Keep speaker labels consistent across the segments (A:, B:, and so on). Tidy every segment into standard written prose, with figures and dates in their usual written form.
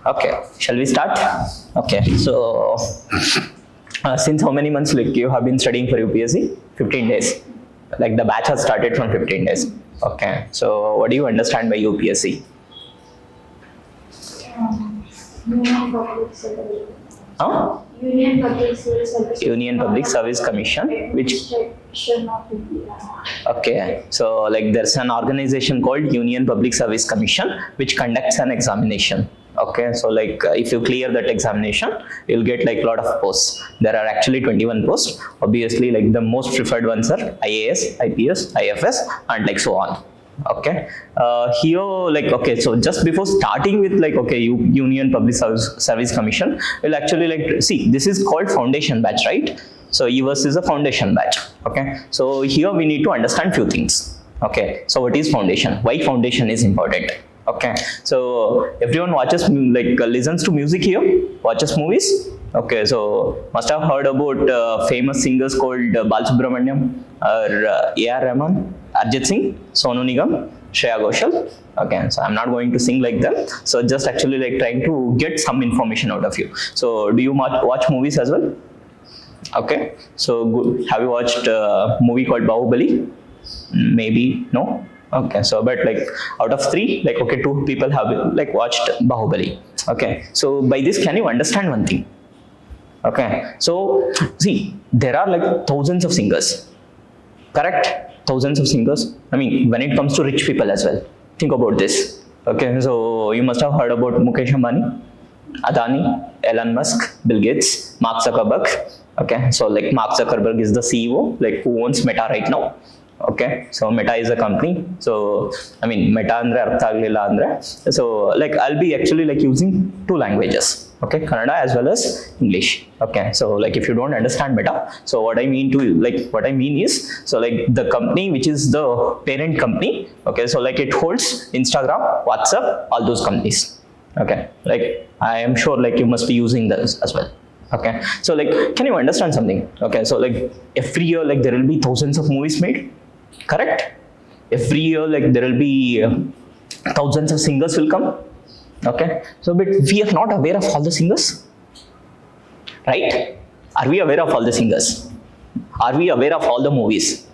A: Okay, shall we start? Okay, so since how many months like you have been studying for UPSC? 15 days. Like the batch has started from 15 days. Okay, so what do you understand by UPSC?
B: Union Public Service.
A: Huh?
B: Union Public Service.
A: Union Public Service Commission, which
B: should not be.
A: okay, so like there's an organization called Union Public Service Commission which conducts an examination. Okay, so like if you clear that examination, you'll get like a lot of posts. There are actually 21 posts. Obviously, like the most preferred ones are IAS, IPS, IFS, and like so on. Okay, here like okay, so just before starting with like okay, Union Public Service Commission, we'll actually like see this is called foundation batch, right? So yours is a foundation batch. Okay, so here we need to understand few things. Okay, so what is foundation? Why foundation is important? Okay, so everyone watches like listens to music here, watches movies. Okay, so must have heard about famous singers called Balasubramaniam or A.R. Rahman, Arjit Singh, Sonu Nigam, Shreya Ghoshal. Okay, so I'm not going to sing like them. So just actually like trying to get some information out of you. So do you watch movies as well? Okay, so good. Have you watched a movie called Bahubali? Maybe no. Okay, so but like out of 3, like okay, 2 people have like watched Bahubali. Okay, so by this can you understand one thing? Okay, so see there are like thousands of singers, correct? Thousands of singers. I mean when it comes to rich people as well, think about this. Okay, so you must have heard about Mukesh Ambani, Adani, Elon Musk, Bill Gates, Mark Zuckerberg. Okay, so like Mark Zuckerberg is the CEO, like who owns Meta right now. Okay, so Meta is a company. So I mean Meta andre artha aglilla andre. So like I'll be actually like using 2 languages. Okay, Kannada as well as English. Okay, so like if you don't understand Meta, so what I mean is so like the company which is the parent company. Okay, so like it holds Instagram, WhatsApp, all those companies. Okay, like I am sure like you must be using this as well. Okay, so like can you understand something? Okay, so like every year like there will be thousands of movies made, correct? Every year like there will be thousands of singers will come. Okay, so but we are not aware of all the singers, right? Are we aware of all the singers? Are we aware of all the movies?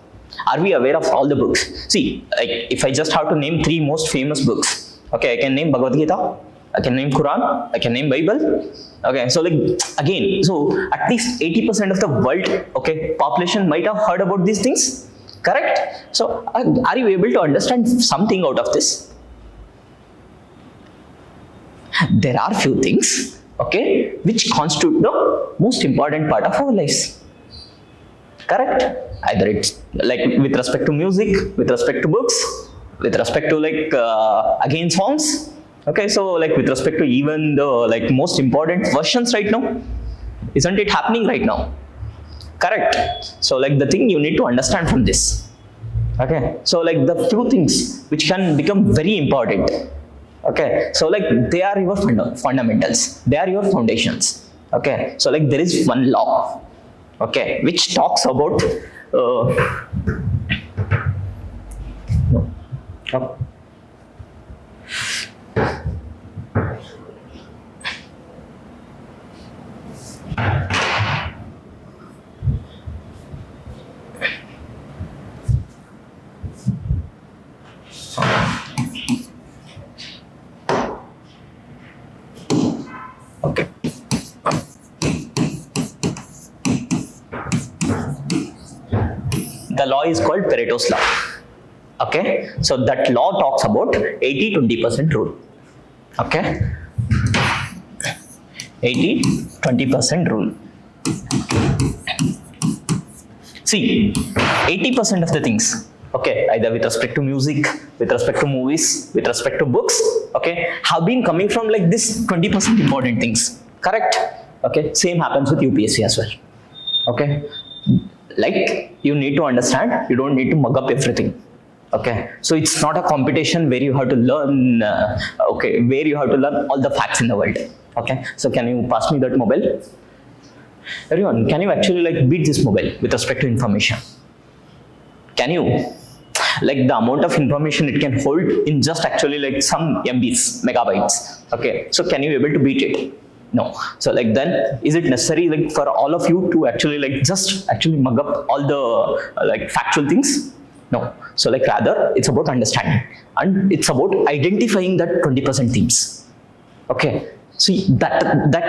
A: Are we aware of all the books? See, like if I just have to name 3 most famous books, okay, I can name Bhagavad Gita, I can name Quran, I can name Bible. Okay, so like again, so at least 80% of the world, okay, population might have heard about these things, correct? So are you able to understand something out of this? There are few things, okay, which constitute the most important part of our lives, correct? Either it's like with respect to music, with respect to books, with respect to like again songs. Okay, so like with respect to even the like most important versions right now, isn't it happening right now? Correct. So like the thing you need to understand from this. Okay, so like the few things which can become very important. Okay, so like they are your fundamentals, they are your foundations. Okay, so like there is one law, okay, which talks about okay. The law is called Pareto's law. Okay, so that law talks about 80-20% rule. Okay, 80-20% rule. See, 80% of the things, okay, either with respect to music, with respect to movies, with respect to books, okay, have been coming from like this 20% important things, correct? Okay, same happens with UPSC as well. Okay, like you need to understand, you don't need to mug up everything. Okay, so it's not a competition where you have to learn, okay, where you have to learn all the facts in the world. Okay, so can you pass me that mobile? Everyone, can you actually like beat this mobile with respect to information? Can you? like the amount of information it can hold in just actually like some MBs, megabytes. Okay, so can you able to beat it? No. So like then is it necessary like for all of you to actually like just actually mug up all the like factual things? No. So like rather it's about understanding and it's about identifying that 20% themes. Okay. See that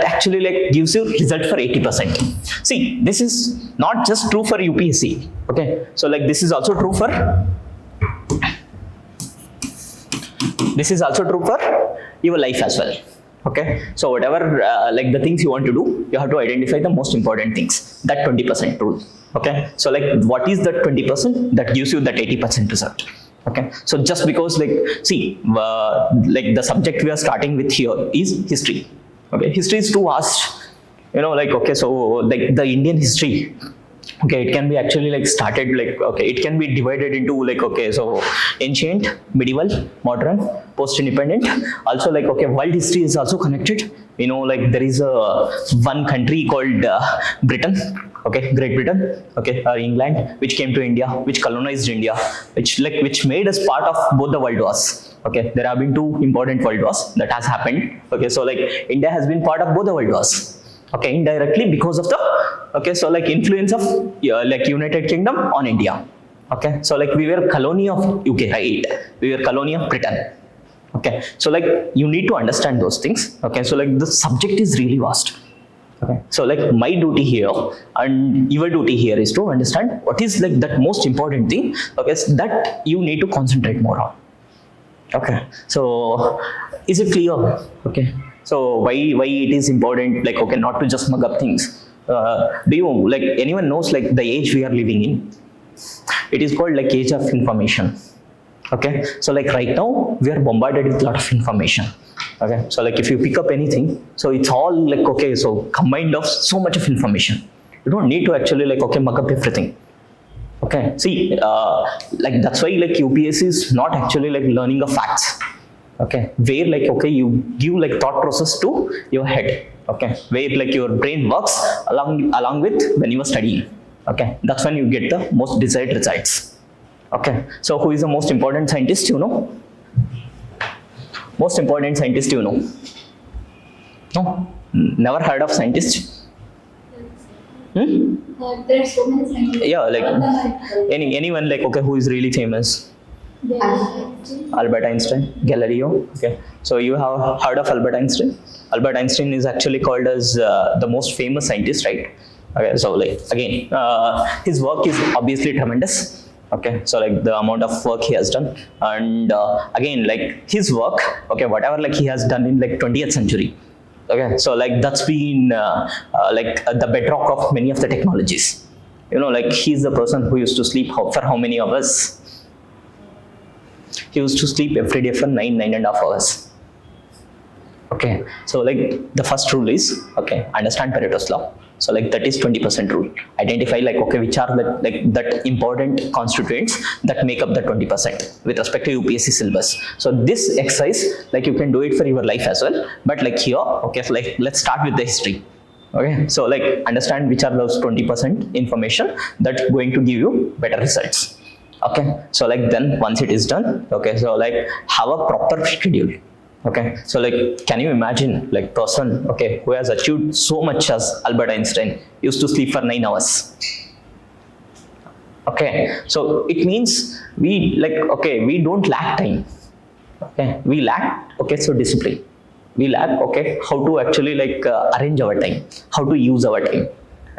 A: actually like gives you result for 80%. See, this is not just true for UPSC. Okay. So like this is also true for your life as well. Okay, so whatever like the things you want to do, you have to identify the most important things, that 20% rule. Okay, so like what is that 20% that gives you that 80% result? Okay, so just because like see like the subject we are starting with here is history. Okay, history is too vast, you know, like okay, so like the Indian history, okay, it can be actually like started like okay, it can be divided into like okay, so ancient, medieval, modern, post-independent. Also like okay, world history is also connected. You know, like there is a one country called Britain, okay, Great Britain, okay, or England, which came to India, which colonized India, which made us part of both the world wars. Okay, there have been two important world wars that has happened. Okay, so like India has been part of both the world wars. Okay, indirectly because of the okay, so like influence of like United Kingdom on India. Okay, so like we were colony of UK, right? We were colony of Britain. Okay, so like you need to understand those things. Okay, so like the subject is really vast. Okay, so like my duty here and your duty here is to understand what is like that most important thing. Okay, so that you need to concentrate more on. Okay, so is it clear? Okay, so why it is important, like okay, not to just mug up things. Do you like anyone knows like the age we are living in? It is called like age of information. Okay, so like right now we are bombarded with a lot of information. Okay, so like if you pick up anything, so it's all like okay, so combined of so much of information. You don't need to actually like okay mug up everything. Okay, see like that's why like UPSC is not actually like learning of facts. Okay, where like okay you give like thought process to your head. Okay, where like your brain works along with when you are studying. Okay, that's when you get the most desired results. Okay, so who is the most important scientist, you know? Most important scientist, you know? No? Never heard of scientist?
B: There are so many scientists.
A: Yeah, like anyone like okay who is really famous? Albert Einstein, Galileo. Okay, so you have heard of Albert Einstein? Albert Einstein is actually called as the most famous scientist, right? Okay, so like again, his work is obviously tremendous. Okay, so like the amount of work he has done, and again like his work, okay, whatever like he has done in like 20th century. Okay, so like that's been like the bedrock of many of the technologies. You know, like he's the person who used to sleep for how many hours? He used to sleep every day for 9.5 hours. Okay, so like the first rule is okay, understand Pareto's law. So like that is 20% rule. Identify like okay which are the like that important constituents that make up the 20% with respect to UPSC syllabus. So this exercise like you can do it for your life as well. But like here, okay, so like let's start with the history. Okay, so like understand which are those 20% information that's going to give you better results. Okay, so like then once it is done, okay, so like have a proper schedule. Okay, so like can you imagine like person okay who has achieved so much as Albert Einstein used to sleep for 9 hours. Okay, so it means we like okay we don't lack time. Okay, we lack okay so discipline. We lack okay how to actually like arrange our time, how to use our time.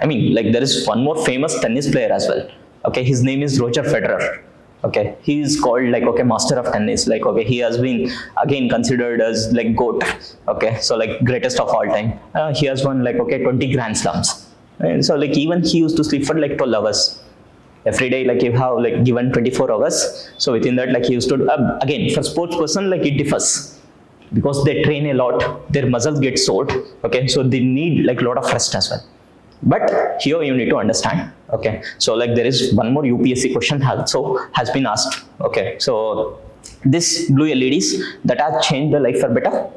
A: I mean like there is one more famous tennis player as well. Okay, his name is Roger Federer. Okay, he is called like okay master of tennis. Like okay, he has been again considered as like GOAT. Okay, so like greatest of all time. He has won like okay 20 Grand Slams. And so like even he used to sleep for like 12 hours every day. Like you have like given 24 hours. So within that like he used to again for sports person like it differs because they train a lot. Their muscles get sore. Okay, so they need like a lot of rest as well. But here you need to understand. Okay, so like there is one more UPSC question also has been asked. Okay, so this blue LEDs that have changed the life for better.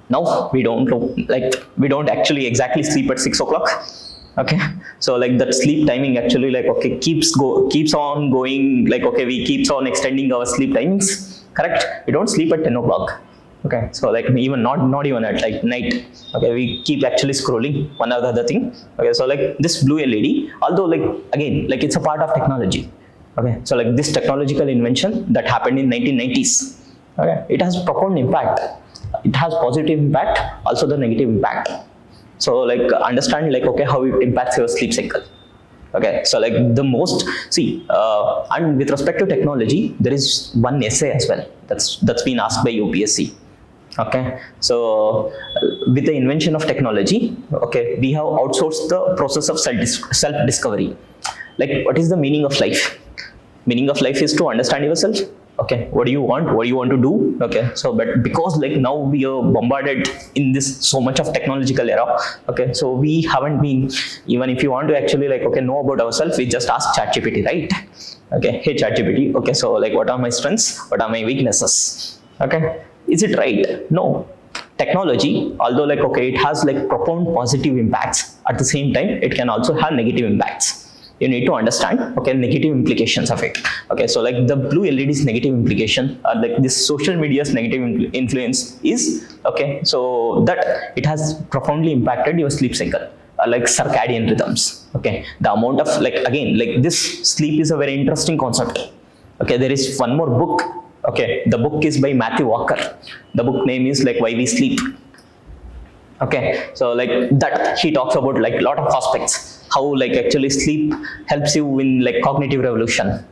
A: Now we don't know, like we don't actually exactly sleep at 6 o'clock. Okay, so like that sleep timing actually like okay keeps on going, like okay we keeps on extending our sleep timings, correct? We don't sleep at 10 o'clock. Okay, so like even not even at like night. Okay, we keep actually scrolling one or the other thing. Okay, so like this blue LED, although like again like it's a part of technology. Okay, so like this technological invention that happened in 1990s. Okay, it has profound impact. It has positive impact, also the negative impact. So like understand like okay how it impacts your sleep cycle. Okay, so like the most and with respect to technology, there is one essay as well that's been asked by UPSC. Okay, so with the invention of technology, okay, we have outsourced the process of self discovery. Like what is the meaning of life? Meaning of life is to understand yourself. Okay, what do you want to do? Okay, so but because like now we are bombarded in this so much of technological era. Okay, so we haven't been, even if you want to actually like okay know about ourselves, we just ask ChatGPT, right? Okay, hey ChatGPT, okay, so like what are my strengths, what are my weaknesses? Okay, is it right? No. Technology, although like okay it has like profound positive impacts, at the same time it can also have negative impacts. You need to understand okay negative implications of it. Okay, so like the blue LED's negative implication, like this social media's negative influence is okay, so that it has profoundly impacted your sleep cycle, like circadian rhythms. Okay, the amount of like again like this sleep is a very interesting concept. Okay, there is one more book. Okay, the book is by Matthew Walker. The book name is like Why We Sleep. Okay, so like that he talks about like a lot of aspects, how like actually sleep helps you in like cognitive revolution.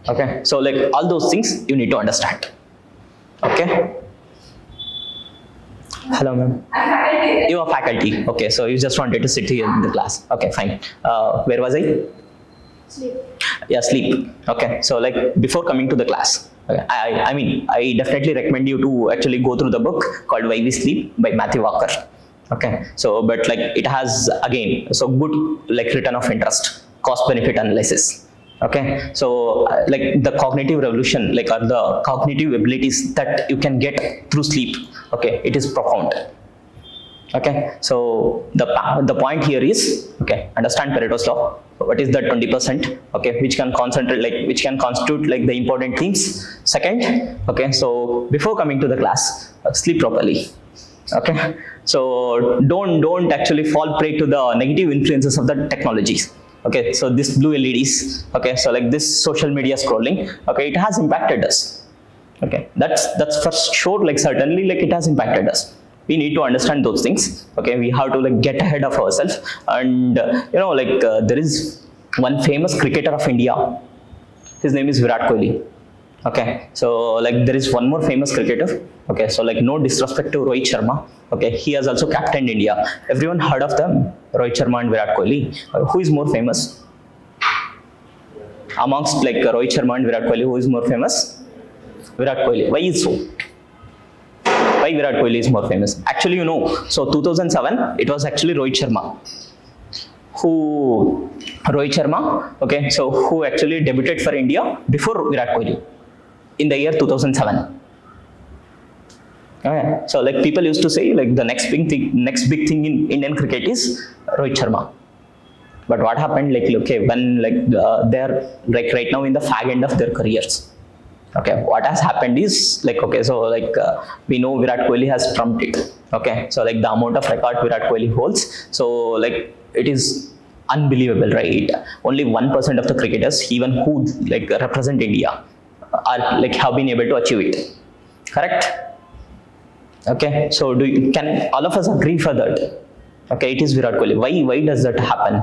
A: Okay, so like all those things you need to understand. Okay, hello ma'am, you are faculty. Okay, so you just wanted to sit here in the class. Okay, fine. Where was I?
B: Sleep.
A: Yeah, sleep. Okay, so like before coming to the class, okay, I mean I definitely recommend you to actually go through the book called Why We Sleep by Matthew Walker. Okay, so but like it has again so good like return of interest, cost benefit analysis. Okay, so like the cognitive revolution, like are the cognitive abilities that you can get through sleep. Okay, it is profound. Okay, so the point here is okay, understand Pareto's law. What is that 20%? Okay, which can constitute like the important themes. Second, okay, so before coming to the class, sleep properly. Okay, so don't actually fall prey to the negative influences of the technologies. Okay, so this blue LEDs, okay, so like this social media scrolling, okay, it has impacted us. Okay, that's for sure, like certainly like it has impacted us. We need to understand those things. Okay, we have to like get ahead of ourselves. And you know like there is one famous cricketer of India. His name is Virat Kohli. Okay, so like there is one more famous cricketer. Okay, so like no disrespect to Rohit Sharma. Okay, he has also captained India. Everyone heard of them, Rohit Sharma and Virat Kohli. Who is more famous amongst like Rohit Sharma and Virat Kohli? Who is more famous? Virat Kohli. Why is so? Why Virat Kohli is more famous? Actually, you know, so 2007 it was actually Rohit Sharma okay, so who actually debuted for India before Virat Kohli in the year 2007. Okay, so like people used to say like the next big thing in Indian cricket is Rohit Sharma. But what happened, like okay, when like they're like right now in the fag end of their careers. Okay, what has happened is like okay, so like we know Virat Kohli has trumped it. Okay, so like the amount of record Virat Kohli holds, so like it is unbelievable, right? Only 1% of the cricketers, even who like represent India, are like have been able to achieve it. Correct? Okay, so can all of us agree for that? Okay, it is Virat Kohli. Why does that happen?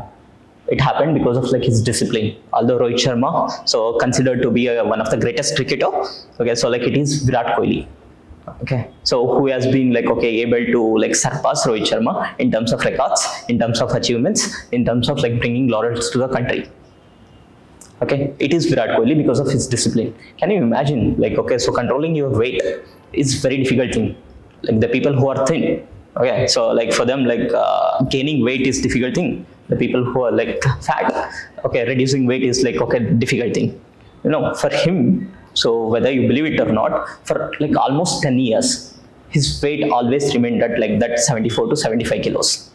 A: It happened because of like his discipline. Although Rohit Sharma, so considered to be one of the greatest cricketer. Okay, so like it is Virat Kohli. Okay, so who has been like okay able to like surpass Rohit Sharma in terms of records, in terms of achievements, in terms of like bringing laurels to the country. Okay, it is Virat Kohli because of his discipline. Can you imagine like okay, so controlling your weight is very difficult thing. Like the people who are thin, okay, so like for them like gaining weight is difficult thing. The people who are like fat, okay, reducing weight is like okay difficult thing. You know, for him, so whether you believe it or not, for like almost 10 years, his weight always remained at like that 74 to 75 kilos.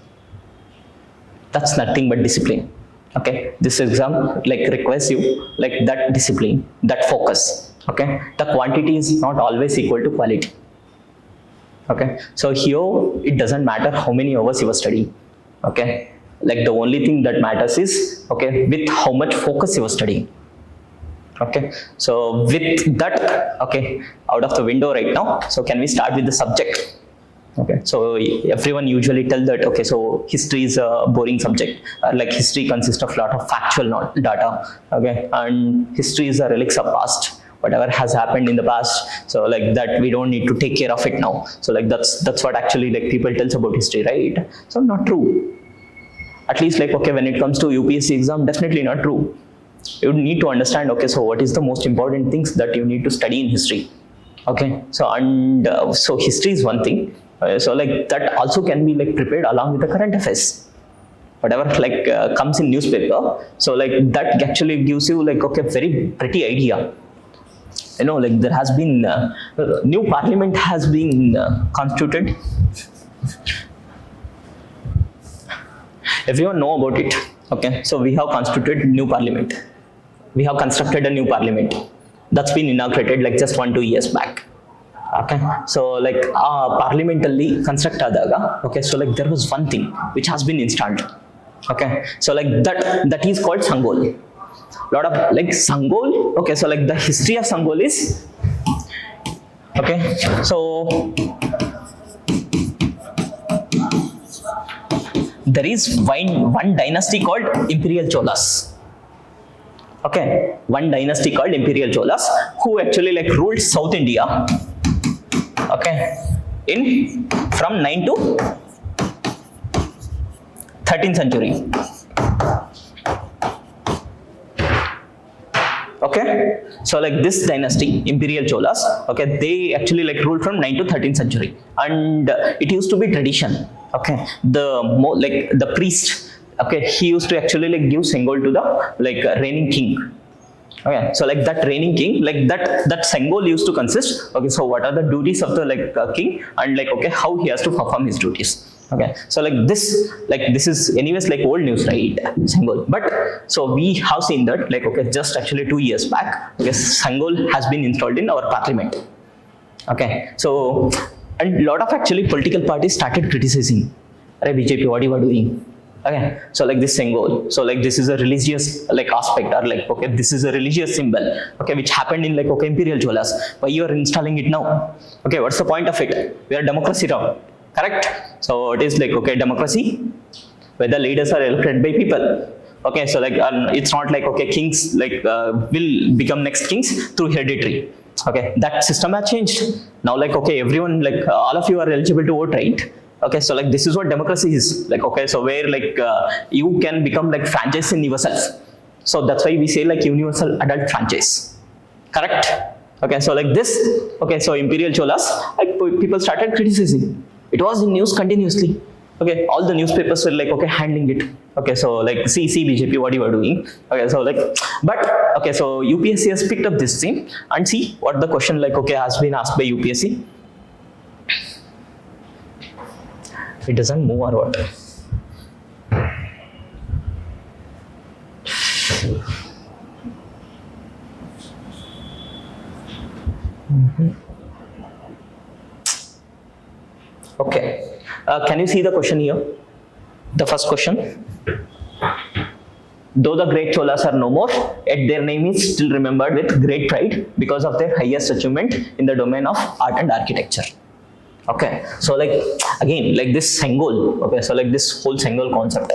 A: That's nothing but discipline. Okay, this exam like requires you like that discipline, that focus. Okay, the quantity is not always equal to quality. Okay, so here it doesn't matter how many hours you are studying. Okay, like the only thing that matters is okay with how much focus you are studying. Okay, so with that, okay, out of the window right now, so can we start with the subject? Okay, so everyone usually tell that okay, so history is a boring subject. Like history consists of a lot of factual data. Okay, and history is a relics of past. Whatever has happened in the past, so like that we don't need to take care of it now. So like that's what actually like people tells about history, right? So not true. At least like okay, when it comes to UPSC exam, definitely not true. You need to understand okay, so what is the most important things that you need to study in history. Okay, so and so history is one thing. So like that also can be like prepared along with the current affairs, whatever like comes in newspaper. So like that actually gives you like okay very pretty idea. You know, like there has been new parliament has been constituted. Everyone know about it. Okay, so we have constituted new parliament. We have constructed a new parliament that's been inaugurated like just 1-2 years back. Okay, so like parliamentally construct adaga, okay, so like there was one thing which has been installed. Okay, so like that is called Sangol. Lot of like Sangol. Okay, so like the history of Sangol is okay, so there is one dynasty called Imperial Cholas. Okay, one dynasty called Imperial Cholas who actually like ruled South India. Okay, in from 9 to 13th century. Okay, so like this dynasty, Imperial Cholas, okay, they actually like ruled from 9 to 13th century, and it used to be tradition. Okay, the priest, okay, he used to actually like give Sengol to the like reigning king. Okay, so like that reigning king, like that Sengol used to consist. Okay, so what are the duties of the like king, and like okay, how he has to perform his duties. Okay, so like this is anyways like old news, right? Sangol. But so we have seen that like okay, just actually 2 years back, okay, Sangol has been installed in our parliament. Okay, so and a lot of actually political parties started criticizing, "Arey BJP, what you are doing?" Okay, so like this Sangol, so like this is a religious like aspect, or like okay, this is a religious symbol, okay, which happened in like okay Imperial Cholas. Why you are installing it now? Okay, what's the point of it? We are democracy now. Correct? So it is like okay democracy where the leaders are elected by people. Okay, so like it's not like okay kings like will become next kings through hereditary. Okay, that system has changed now. Like okay, everyone like all of you are eligible to vote, right? Okay, so like this is what democracy is like. Okay, so where like you can become like franchise in yourself. So that's why we say like universal adult franchise. Correct? Okay, so like this. Okay, so Imperial Cholas, like people started criticizing. It was in news continuously. Okay, all the newspapers were like okay handling it. Okay, so like see BJP, what you are doing. Okay, so like but okay, so UPSC has picked up this thing and see what the question like okay has been asked by UPSC. It doesn't move or what? Okay, can you see the question here? The first question. Though the great Cholas are no more, yet their name is still remembered with great pride because of their highest achievement in the domain of art and architecture. Okay, so like again like this Sengol, okay, so like this whole Sengol concept.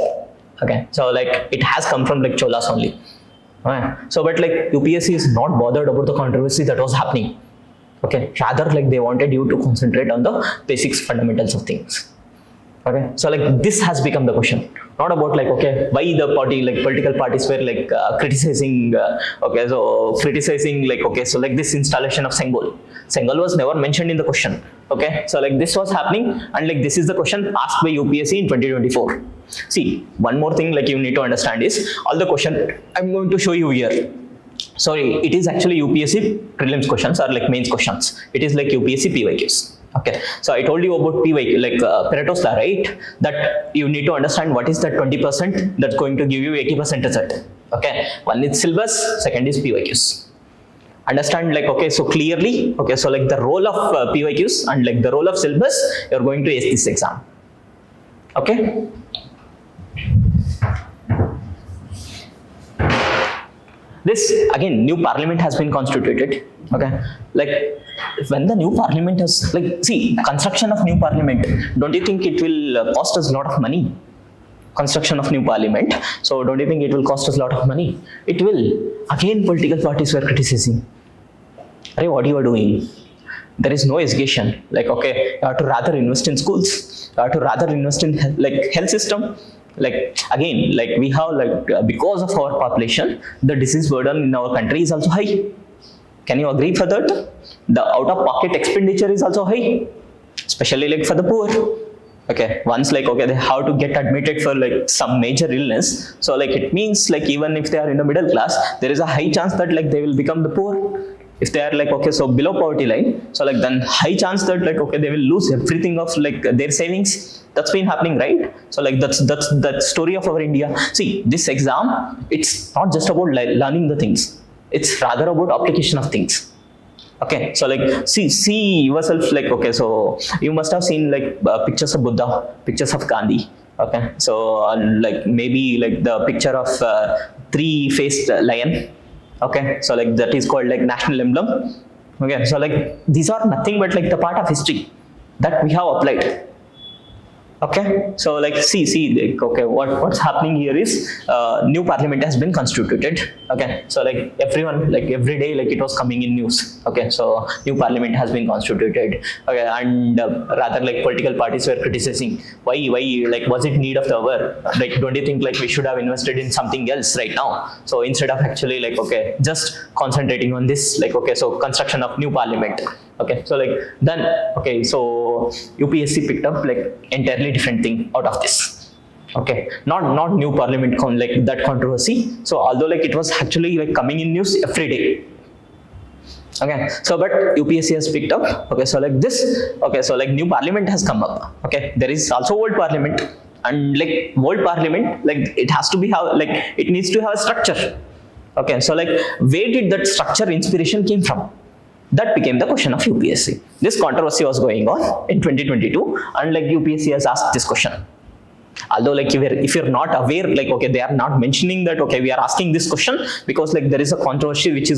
A: Okay, so like it has come from like Cholas only. Okay, so but like UPSC is not bothered about the controversy that was happening. Okay, rather like they wanted you to concentrate on the basics, fundamentals of things. Okay, so like this has become the question, not about like okay why the party like political parties were like criticizing. Okay, so criticizing like okay, so like this installation of Sengol was never mentioned in the question. Okay, so like this was happening, and like this is the question asked by UPSC in 2024. See, one more thing like you need to understand is all the question I'm going to show you here. Sorry, it is actually UPSC prelims questions or like mains questions. It is like UPSC PYQs. Okay, so I told you about PYQ, like Pareto's law, right? That you need to understand what is that 20% that's going to give you 80% result. Okay, one is syllabus, second is PYQs. Understand, like, okay, so clearly, okay, so like the role of PYQs and like the role of syllabus, you're going to ace this exam. Okay. This again, new parliament has been constituted. Okay, like when the new parliament is like, see, construction of new parliament, don't you think it will cost us a lot of money? Construction of new parliament, so don't you think it will cost us a lot of money? It will. Again, political parties were criticizing. Hey, what you are doing? There is no education. Like, okay, you have to rather invest in schools. You have to rather invest in like health system. Like again, like we have like because of our population, the disease burden in our country is also high. Can you agree for that? The out-of-pocket expenditure is also high, especially like for the poor. Okay, once like, okay, they have to get admitted for like some major illness. So like it means like even if they are in the middle class, there is a high chance that like they will become the poor. If they are like, okay, so below poverty line, so like then high chance that like, okay, they will lose everything of like their savings. That's been happening, right? So like that's the story of our India. See, this exam, it's not just about like learning the things. It's rather about application of things. Okay, so like see yourself, like, okay, so you must have seen like pictures of Buddha, pictures of Gandhi. Okay, so like maybe like the picture of three-faced lion. Okay, so like that is called like national emblem. Okay, so like these are nothing but like the part of history that we have applied. Okay, so like see like, okay, what's happening here is new parliament has been constituted. Okay, so like everyone, like every day, like it was coming in news. Okay, so new parliament has been constituted. Okay, and rather like political parties were criticizing why like was it need of the hour? Like don't you think like we should have invested in something else right now? So instead of actually like, okay, just concentrating on this, like, okay, so construction of new parliament. Okay, so like then, okay, so UPSC picked up like entirely different thing out of this. Okay, not new parliament like that controversy. So although like it was actually like coming in news every day. Okay, so but UPSC has picked up. Okay, so like this. Okay, so like new parliament has come up. Okay, there is also old parliament, and like old parliament, like it has to be how, like it needs to have a structure. Okay, so like where did that structure inspiration came from? That became the question of UPSC. This controversy was going on in 2022, and like UPSC has asked this question. Although like if you're not aware, like, okay, they are not mentioning that, okay, we are asking this question because like there is a controversy which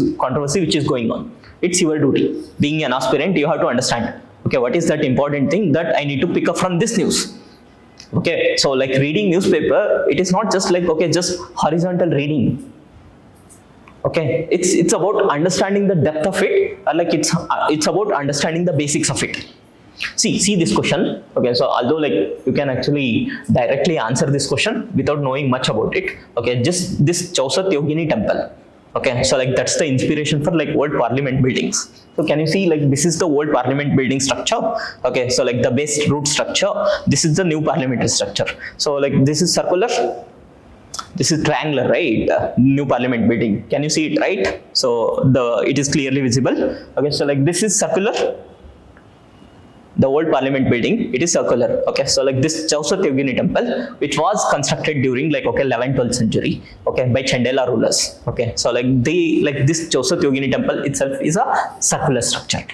A: is going on. It's your duty. Being an aspirant, you have to understand, okay, what is that important thing that I need to pick up from this news. Okay, so like reading newspaper, it is not just like, okay, just horizontal reading. Okay, it's about understanding the depth of it, or like it's about understanding the basics of it. See this question. Okay, so although like you can actually directly answer this question without knowing much about it. Okay, just this Chausath Yogini temple. Okay, so like that's the inspiration for like old parliament buildings. So can you see like this is the old parliament building structure? Okay, so like the base root structure. This is the new parliamentary structure. So like this is circular. This is triangular, right? New parliament building. Can you see it, right? So it is clearly visible. Okay, so like this is circular. The old parliament building, it is circular. Okay, so like this Chausath Yogini temple, which was constructed during like, okay, 11th, 12th century, okay, by Chandela rulers. Okay, so like this Chausath Yogini temple itself is a circular structure.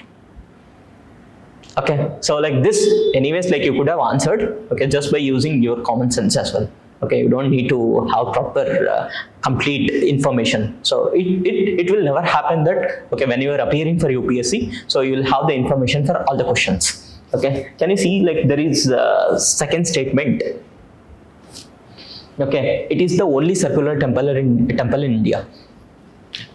A: Okay, so like this, anyways, like you could have answered, okay, just by using your common sense as well. Okay, you don't need to have proper complete information. So it will never happen that, okay, when you are appearing for UPSC, so you will have the information for all the questions. Okay, can you see like there is a second statement? Okay, it is the only circular temple in India.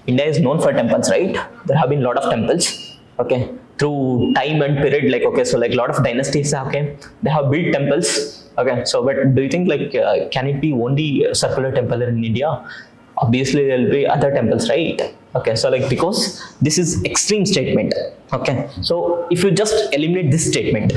A: India is known for temples, right? There have been a lot of temples. Okay, through time and period, like, okay, so like a lot of dynasties have came. They have built temples. Okay, so but do you think like can it be only a circular temple in India? Obviously there will be other temples, right? Okay, so like because this is extreme statement. Okay, so if you just eliminate this statement,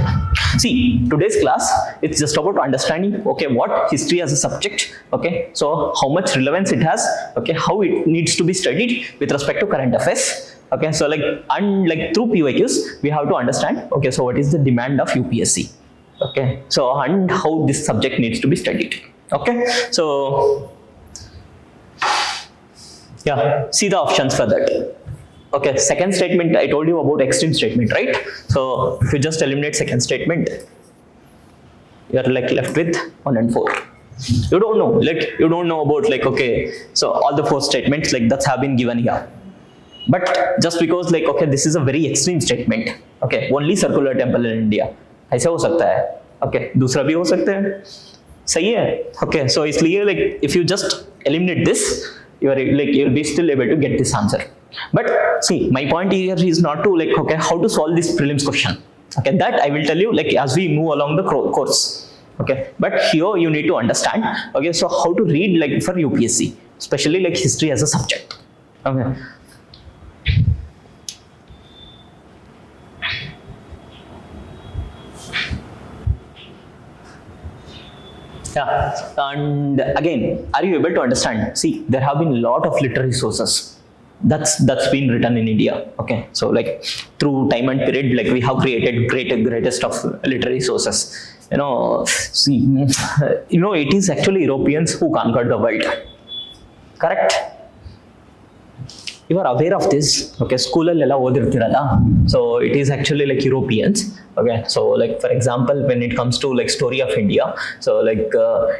A: see today's class, it's just about understanding, okay, what history as a subject. Okay, so how much relevance it has. Okay, how it needs to be studied with respect to current affairs. Okay, so like, and like through PYQs, we have to understand, okay, so what is the demand of UPSC? Okay, so and how this subject needs to be studied. Okay, so yeah, see the options for that. Okay, second statement, I told you about extreme statement, right? So if you just eliminate second statement, you are like left with 1 and 4. You don't know, like you don't know about like, okay, so all the 4 statements like that's have been given here. But just because like, okay, this is a very extreme statement. Okay, only circular temple in India. ऐसा हो सकता है. Okay, दूसरा भी हो सकता है. सही है. Okay, so इसलिए like if you just eliminate this, you are like you'll be still able to get this answer. But see, my point here is not to like, okay, how to solve this prelims question. Okay, that I will tell you like as we move along the course. Okay, but here you need to understand. Okay, so how to read like for UPSC, especially like history as a subject. Okay. Yeah, and again, are you able to understand? See, there have been a lot of literary sources that's been written in India. Okay, so like through time and period, like we have created greatest of literary sources. You know, see, you know, it is actually Europeans who conquered the world. Correct? You are aware of this. Okay, school alla odirtirada. So it is actually like Europeans. Okay, so like for example, when it comes to like story of India, so like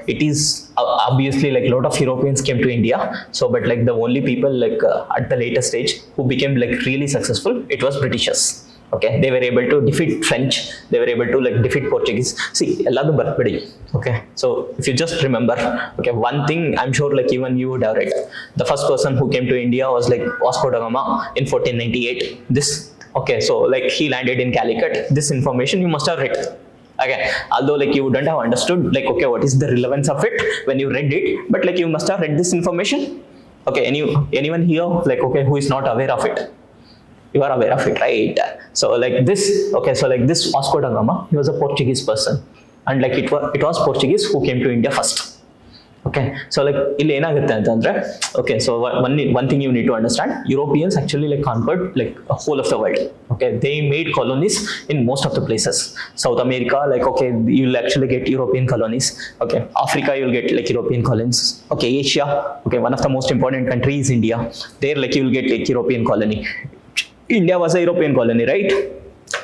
A: it is obviously like a lot of Europeans came to India. So but like the only people like at the later stage who became like really successful, it was Britishers. Okay, they were able to defeat French, they were able to like defeat Portuguese. See, okay, so if you just remember, okay, one thing I'm sure like even you would have read, the first person who came to India was like Vasco da Gama in 1498. This, okay, so like he landed in Calicut. This information you must have read. Okay, although like you wouldn't have understood like, okay, what is the relevance of it when you read it, but like you must have read this information. Okay, anyone here like, okay, who is not aware of it? You are aware of it, right? So like this, okay, so like this Vasco da Gama, he was a Portuguese person, and like it was Portuguese who came to India first. Okay, so like okay, so one thing you need to understand, Europeans actually like conquered like a whole of the world. Okay, they made colonies in most of the places. South America, like, okay, you'll actually get European colonies. Okay, Africa, you'll get like European colonies. Okay, Asia, okay, one of the most important countries is India. There like you'll get like European colony. India was a European colony, right?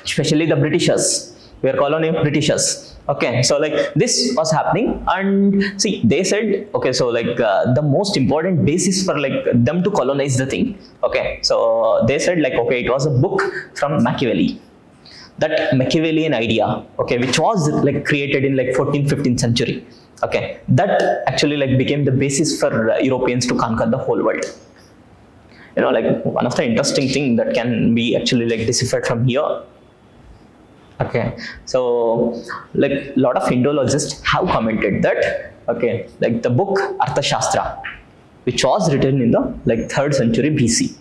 A: Especially the Britishers were colony of Britishers. Okay, so like this was happening, and see, they said, okay, so like the most important basis for like them to colonize the thing. Okay, so they said like, okay, it was a book from Machiavelli. That Machiavellian idea, okay, which was like created in like 14th, 15th century. Okay, that actually like became the basis for Europeans to conquer the whole world. You know, like one of the interesting thing that can be actually like deciphered from here. Okay, so like a lot of Indologists have commented that, okay, like the book Arthashastra, which was written in the like 3rd century BC.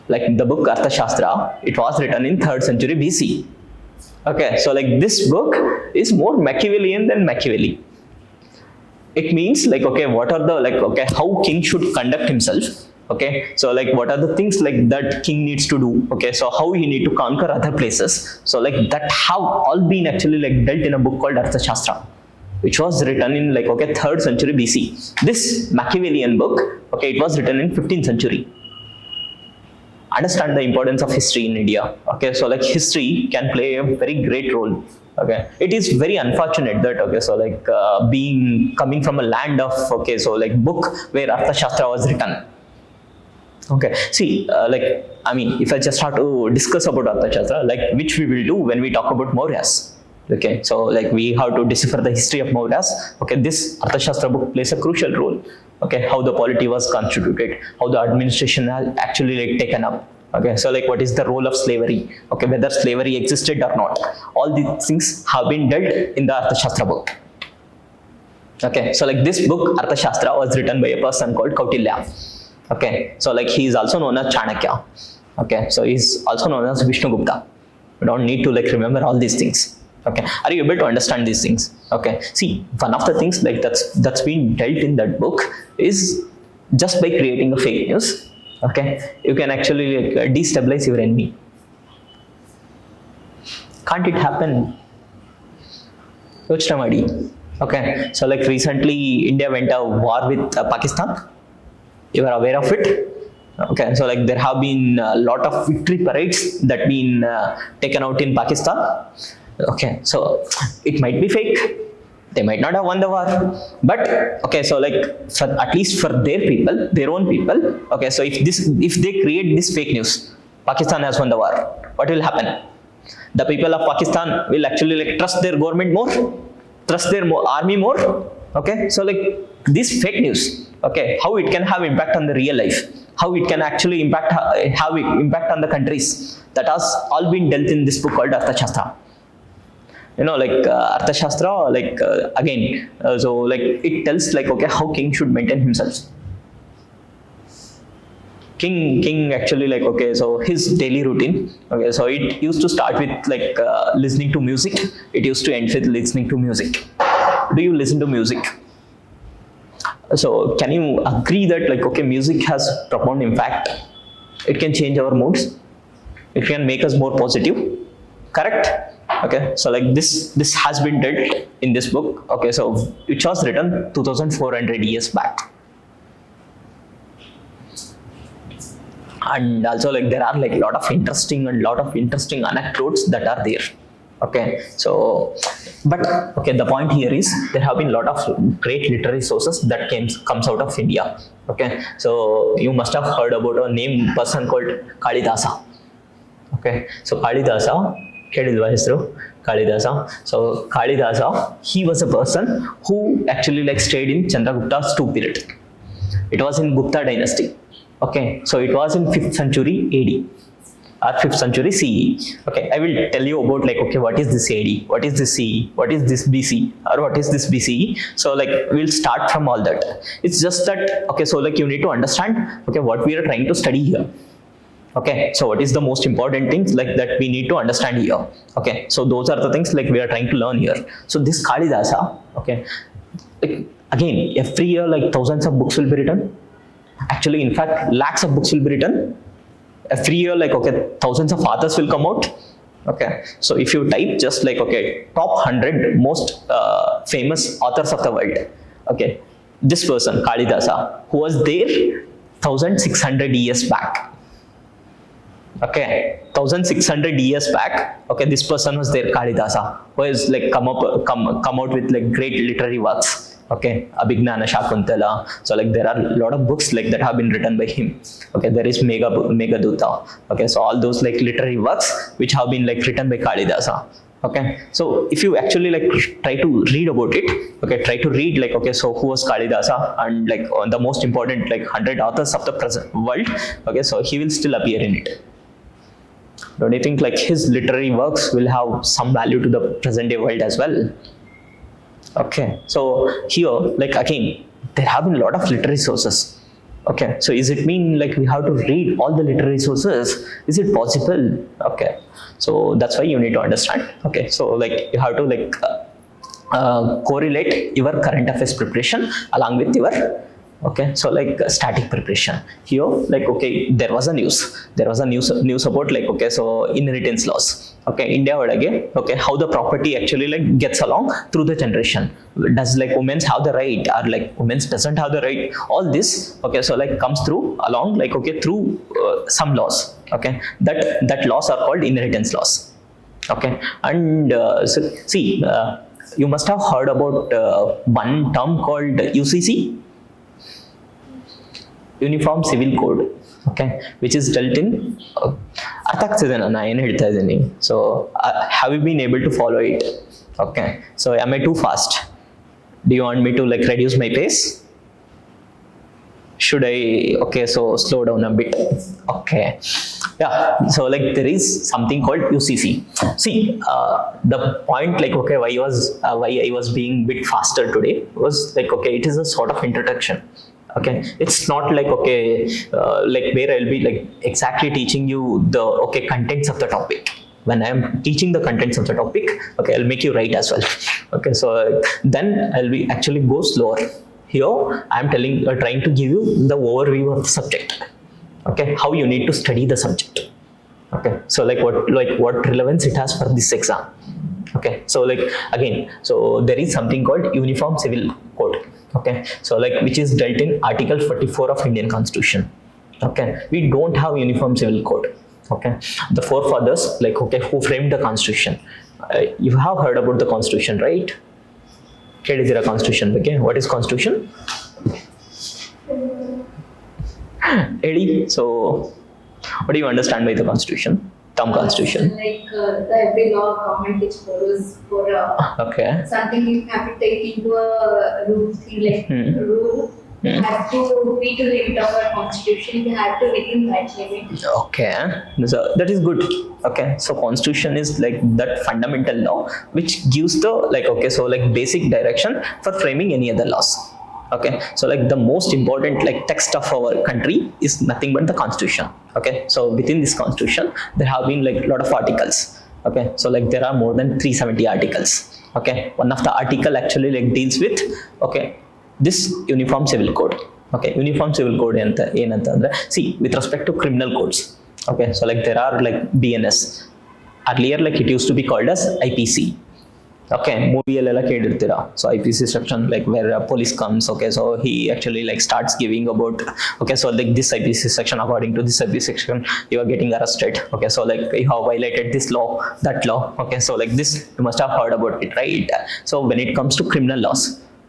A: Like the book Arthashastra, it was written in 3rd century BC. Okay, so like this book is more Machiavellian than Machiavelli. It means like, okay, what are the like, okay, how king should conduct himself. Okay, so like what are the things like that king needs to do. Okay, so how he need to conquer other places. So like that have all been actually like dealt in a book called Arthashastra, which was written in like, okay, 3rd century BC. This Machiavellian book, okay, it was written in 15th century. Understand the importance of history in India. Okay, so like history can play a very great role. Okay, it is very unfortunate that, okay, so like coming from a land of, okay, so like book where Arthashastra was written. Okay, see, like, I mean, if I just have to discuss about Arthashastra, like which we will do when we talk about Mauryas. Okay, so like we have to decipher the history of Mauryas. Okay, this Arthashastra book plays a crucial role. Okay, how the polity was constituted, how the administration has actually like taken up. Okay, so like what is the role of slavery? Okay, whether slavery existed or not. All these things have been dealt in the Arthashastra book. Okay, so like this book Arthashastra was written by a person called Kautilya. Okay, so like he is also known as Chanakya. Okay, so he is also known as Vishnugupta. We don't need to like remember all these things. Okay, are you able to understand these things? Okay, see, one of the things like that's been dealt in that book is just by creating a fake news. Okay, you can actually like destabilize your enemy. Can't it happen? ಯೋಚನೆ ಮಾಡಿ. Okay, so like recently India went a war with Pakistan. You are aware of it? Okay, so like there have been a lot of victory parades that been taken out in Pakistan. Okay, so it might be fake. They might not have won the war, but okay, so like for at least for their people, their own people. Okay, so if they create this fake news, Pakistan has won the war, what will happen? The people of Pakistan will actually like trust their government more, trust their army more. Okay, so like this fake news, okay, how it can have impact on the real life, how it can actually have impact on the countries, that has all been dealt in this book called Arthashastra. You know, like Arthashastra, like again, so like it tells like, okay, how king should maintain himself. King actually like, okay, so his daily routine, okay, so it used to start with like listening to music. It used to end with listening to music. Do you listen to music? So can you agree that like, okay, music has profound impact? It can change our moods. It can make us more positive. Correct? Okay, so like this has been dealt in this book. Okay, so it was written 2400 years back. And also like there are like a lot of interesting anecdotes that are there. Okay, so but okay, the point here is there have been a lot of great literary sources that comes out of India. Okay, so you must have heard about a name person called Kalidasa. Okay, so Kalidasa, ಕೇಳಿಲ್ವಾ ಹೆಸರು Kalidasa? So Kalidasa, he was a person who actually like stayed in Chandragupta's II period. It was in Gupta dynasty. Okay, so it was in 5th century AD or 5th century CE. Okay, I will tell you about like, okay, what is this AD, what is this CE, what is this BC, or what is this BCE. So like we'll start from all that. It's just that, okay, so like you need to understand, okay, what we are trying to study here. Okay, so what is the most important things like that we need to understand here. Okay, so those are the things like we are trying to learn here. So this Kalidasa, okay, like, again, every year like thousands of books will be written. Actually, in fact, lakhs of books will be written. Every year, like, okay, thousands of authors will come out. Okay, so if you type just like, okay, top 100 most famous authors of the world. Okay, this person, Kalidasa, who was there 1600 years back. Okay, 1600 years back. Okay, this person was there, Kalidasa, who has like come out with like great literary works. Okay, Abhignana Shakuntala. So like there are a lot of books like that have been written by him. Okay, there is Meghaduta. Okay, so all those like literary works which have been like written by Kalidasa. Okay, so if you actually like try to read about it, okay, try to read like, okay, so who was Kalidasa and like the most important like 100 authors of the present world. Okay, so he will still appear in it. Don't you think like his literary works will have some value to the present day world as well? Okay, so here like again there have been a lot of literary sources. Okay, so is it mean like we have to read all the literary sources? Is it possible? Okay, so that's why you need to understand. Okay, so like you have to like correlate your current affairs preparation along with your, okay, so like static preparation. Here like, okay, there was a news about like, okay, so inheritance laws. Okay, India ಒಳಗೆ, okay, how the property actually like gets along through the generation. Does like women's have the right or like women's doesn't have the right? All this, okay, so like comes through along like, okay, through some laws. Okay, that laws are called inheritance laws. Okay, and so see, you must have heard about one term called UCC, Uniform Civil Code. Okay, which is dealt in ಅರ್ಥ ಆಗ್ತಿದೆ ನಾನು ಏನು ಹೇಳ್ತಾ ಇದ್ದೀನಿ. So have you been able to follow it? Okay, so am I too fast? Do you want me to like reduce my pace? Should I, okay, so slow down a bit? Okay, yeah, so like there is something called UCC. See, the point like, okay, why I was being bit faster today was like, okay, it is a sort of introduction. Okay, it's not like, okay, like where I'll be like exactly teaching you the, okay, contents of the topic. When I am teaching the contents of the topic, okay, I'll make you write as well. Okay, so then I'll be actually go slower. Here I'm trying to give you the overview of the subject. Okay, how you need to study the subject. Okay, so like what relevance it has for this exam. Okay, so like again, so there is something called Uniform Civil Code. Okay, so like which is dealt in Article 44 of Indian Constitution. Okay, we don't have Uniform Civil Code. Okay, the forefathers, like, okay, who framed the Constitution. You have heard about the Constitution, right? Kedidira Constitution. Okay, what is Constitution? Eddie, so what do you understand by the Constitution? Term Constitution.
B: Like the every law government which follows for
A: Okay.
B: something you have to take into a rule thing like rule. You have to be to the limit of our constitution. You have to within that limit.
A: Okay, so that is good. Okay, so Constitution is like that fundamental law which gives the, like, okay, so like basic direction for framing any other laws. Okay, so like the most important like text of our country is nothing but the Constitution. Okay, so within this Constitution there have been like a lot of articles. Okay, so like there are more than 370 articles. Okay, one of the article actually like deals with, okay, this Uniform Civil Code. Okay, Uniform Civil Code ಏನಂತ ಅಂದ್ರೆ, see, with respect to criminal codes. Okay, so like there are like BNS. Earlier like it used to be called as IPC. Okay, ಮೂವಿಯಲ್ಲೆಲ್ಲ ಕೇಳಿರ್ತೀರ. So IPC section like where a police comes. Okay, so he actually like starts giving about, okay, so like this IPC section, according to this IPC section you are getting arrested. Okay, so like you have violated this law, that law. Okay, so like this you must have heard about it, right? So when it comes to criminal laws,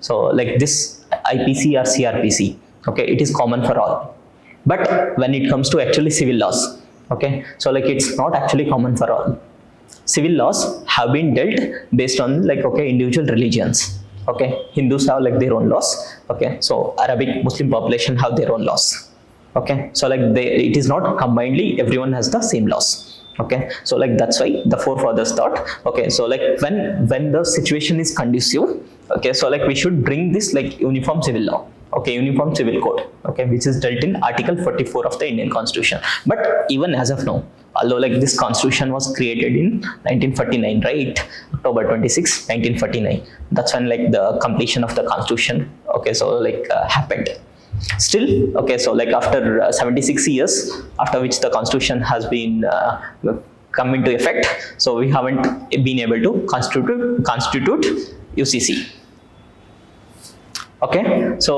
A: so like this IPC or CRPC, okay, it is common for all. But when it comes to actually civil laws, okay, so like it's not actually common for all. Civil laws have been dealt based on like, okay, individual religions. Okay, Hindus have like their own laws. Okay, so Arabic Muslim population have their own laws. Okay, so like it is not combinedly everyone has the same laws. Okay, so like that's why the forefathers thought, okay, so like when the situation is conducive, okay, so like we should bring this like Uniform Civil Law. Okay, Uniform Civil Code. Okay, which is dealt in Article 44 of the Indian Constitution. But even as of now, although like this Constitution was created in 1949, right? October 26, 1949. That's when like the completion of the Constitution, okay, so like happened. Still, okay, so like after 76 years, after which the Constitution has been come into effect, so we haven't been able to constitute UCC. Okay, so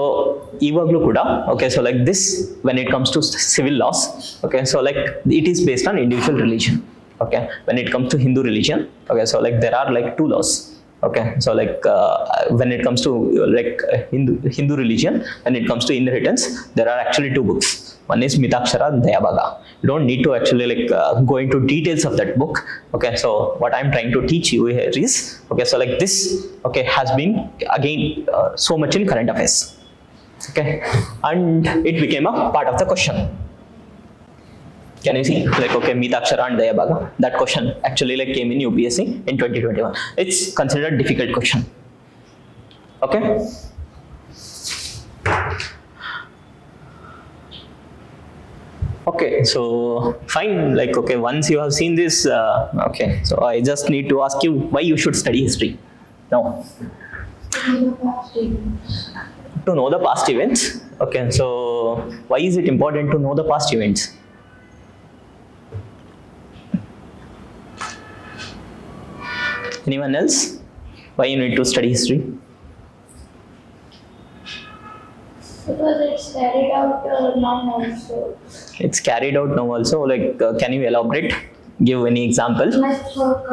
A: ಇವಗ್ಲೂ ಕೂಡ, okay, so like this when it comes to civil laws, okay, so like it is based on individual religion. Okay, when it comes to Hindu religion, okay, so like there are like two laws. Okay, so like when it comes to like Hindu religion, when it comes to inheritance, there are actually two books. One is Mitakshara and Dayabhaga. You don't need to actually like go into details of that book. Okay, so what I'm trying to teach you here is, okay, so like this, okay, has been again so much in current affairs. Okay, and it became a part of the question. Can you see, like, okay, Mitakshara and Dayabhaga, that question actually like came in UPSC in 2021. It's considered a difficult question. Okay. Okay, so fine, like, okay, once you have seen this, okay, so I just need to ask you why you should study history now. To know the past events. Okay, so why is it important to know the past events? Anyone else? Why you need to study history?
B: Because it's carried out now also.
A: It's carried out now also. Like, can you elaborate? Give any example?
B: Like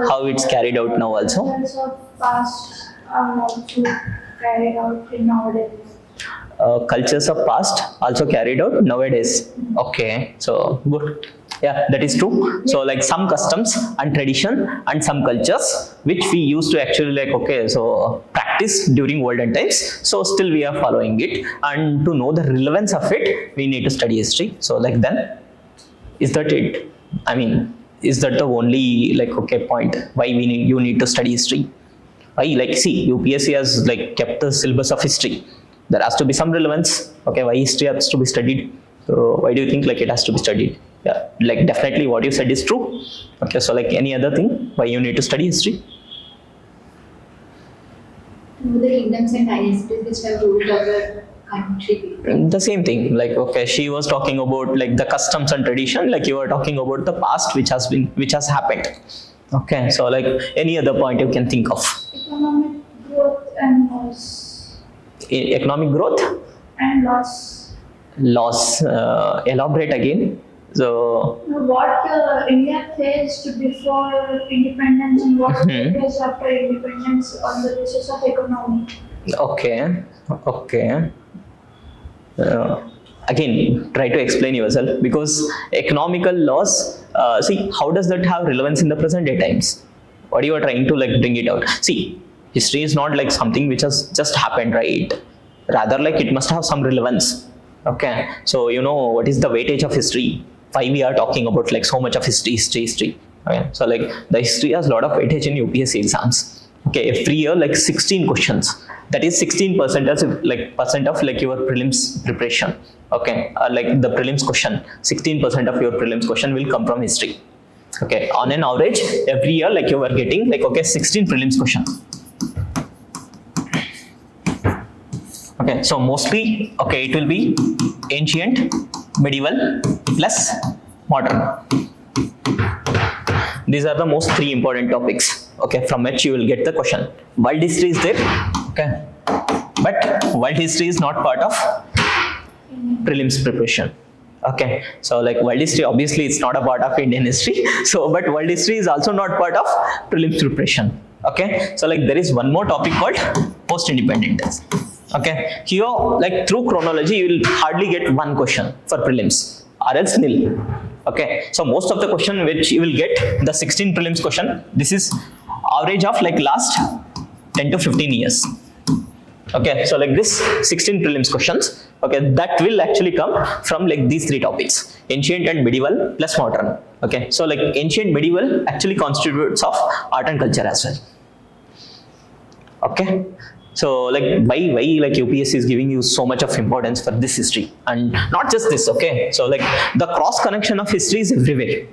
A: How it's carried out now also?
B: cultures of past are also carried out in nowadays.
A: Cultures of past also carried out nowadays. Okay, so good. Yeah, that is true. So like some customs and tradition and some cultures which we used to actually like, okay, so practice during olden times, so still we are following it, and to know the relevance of it we need to study history. So like then, is that it? I mean, is that the only like, okay, point why you need to study history? Why, like, see, UPSC has like kept the syllabus of history. There has to be some relevance. Okay, why history has to be studied? So why do you think like it has to be studied? Yeah, like definitely what you said is true. Okay, so like any other thing why you need to study history?
B: To know the kingdoms and dynasties which have ruled over country?
A: The same thing, like okay, she was talking about like the customs and tradition, like you were talking about the past which has happened. Okay, so like any other point you can think of.
B: Economic growth and loss.
A: Economic growth
B: And loss.
A: loss, elaborate again. So
B: What India faced before independence and what it faced after independence on the basis of economy.
A: okay, again try to explain yourself, because economical loss, see how does that have relevance in the present day times? What you are trying to like bring it out? See, history is not like something which has just happened, right? Rather like it must have some relevance. Okay, so you know what is the weightage of history? Why we are talking about like so much of history. Okay, so like the history has a lot of weightage in UPSC exams. Okay, every year like 16 questions, that is 16% as like percent of like your prelims preparation. Okay, like the prelims question, 16% of your prelims question will come from history. Okay, on an average every year like you are getting like okay 16 prelims question. Okay, so mostly okay it will be ancient, medieval plus modern. These are the most three important topics, okay, from which you will get the question. World history is there, okay, but world history is not part of prelims preparation. Okay, so like world history obviously it's not a part of Indian history, so but world history is also not part of prelims preparation. Okay, so like there is one more topic called post independence. Okay, here like through chronology you will hardly get one question for prelims or else nil. Okay, so most of the question which you will get, the 16 prelims question, this is average of like last 10 to 15 years. Okay, so like this 16 prelims questions, okay, that will actually come from like these three topics, ancient and medieval plus modern. Okay, so like ancient medieval actually constitutes of art and culture as well. Okay, so like why like UPSC is giving you so much of importance for this history, and not just this. Okay, so like the cross connection of history is everywhere.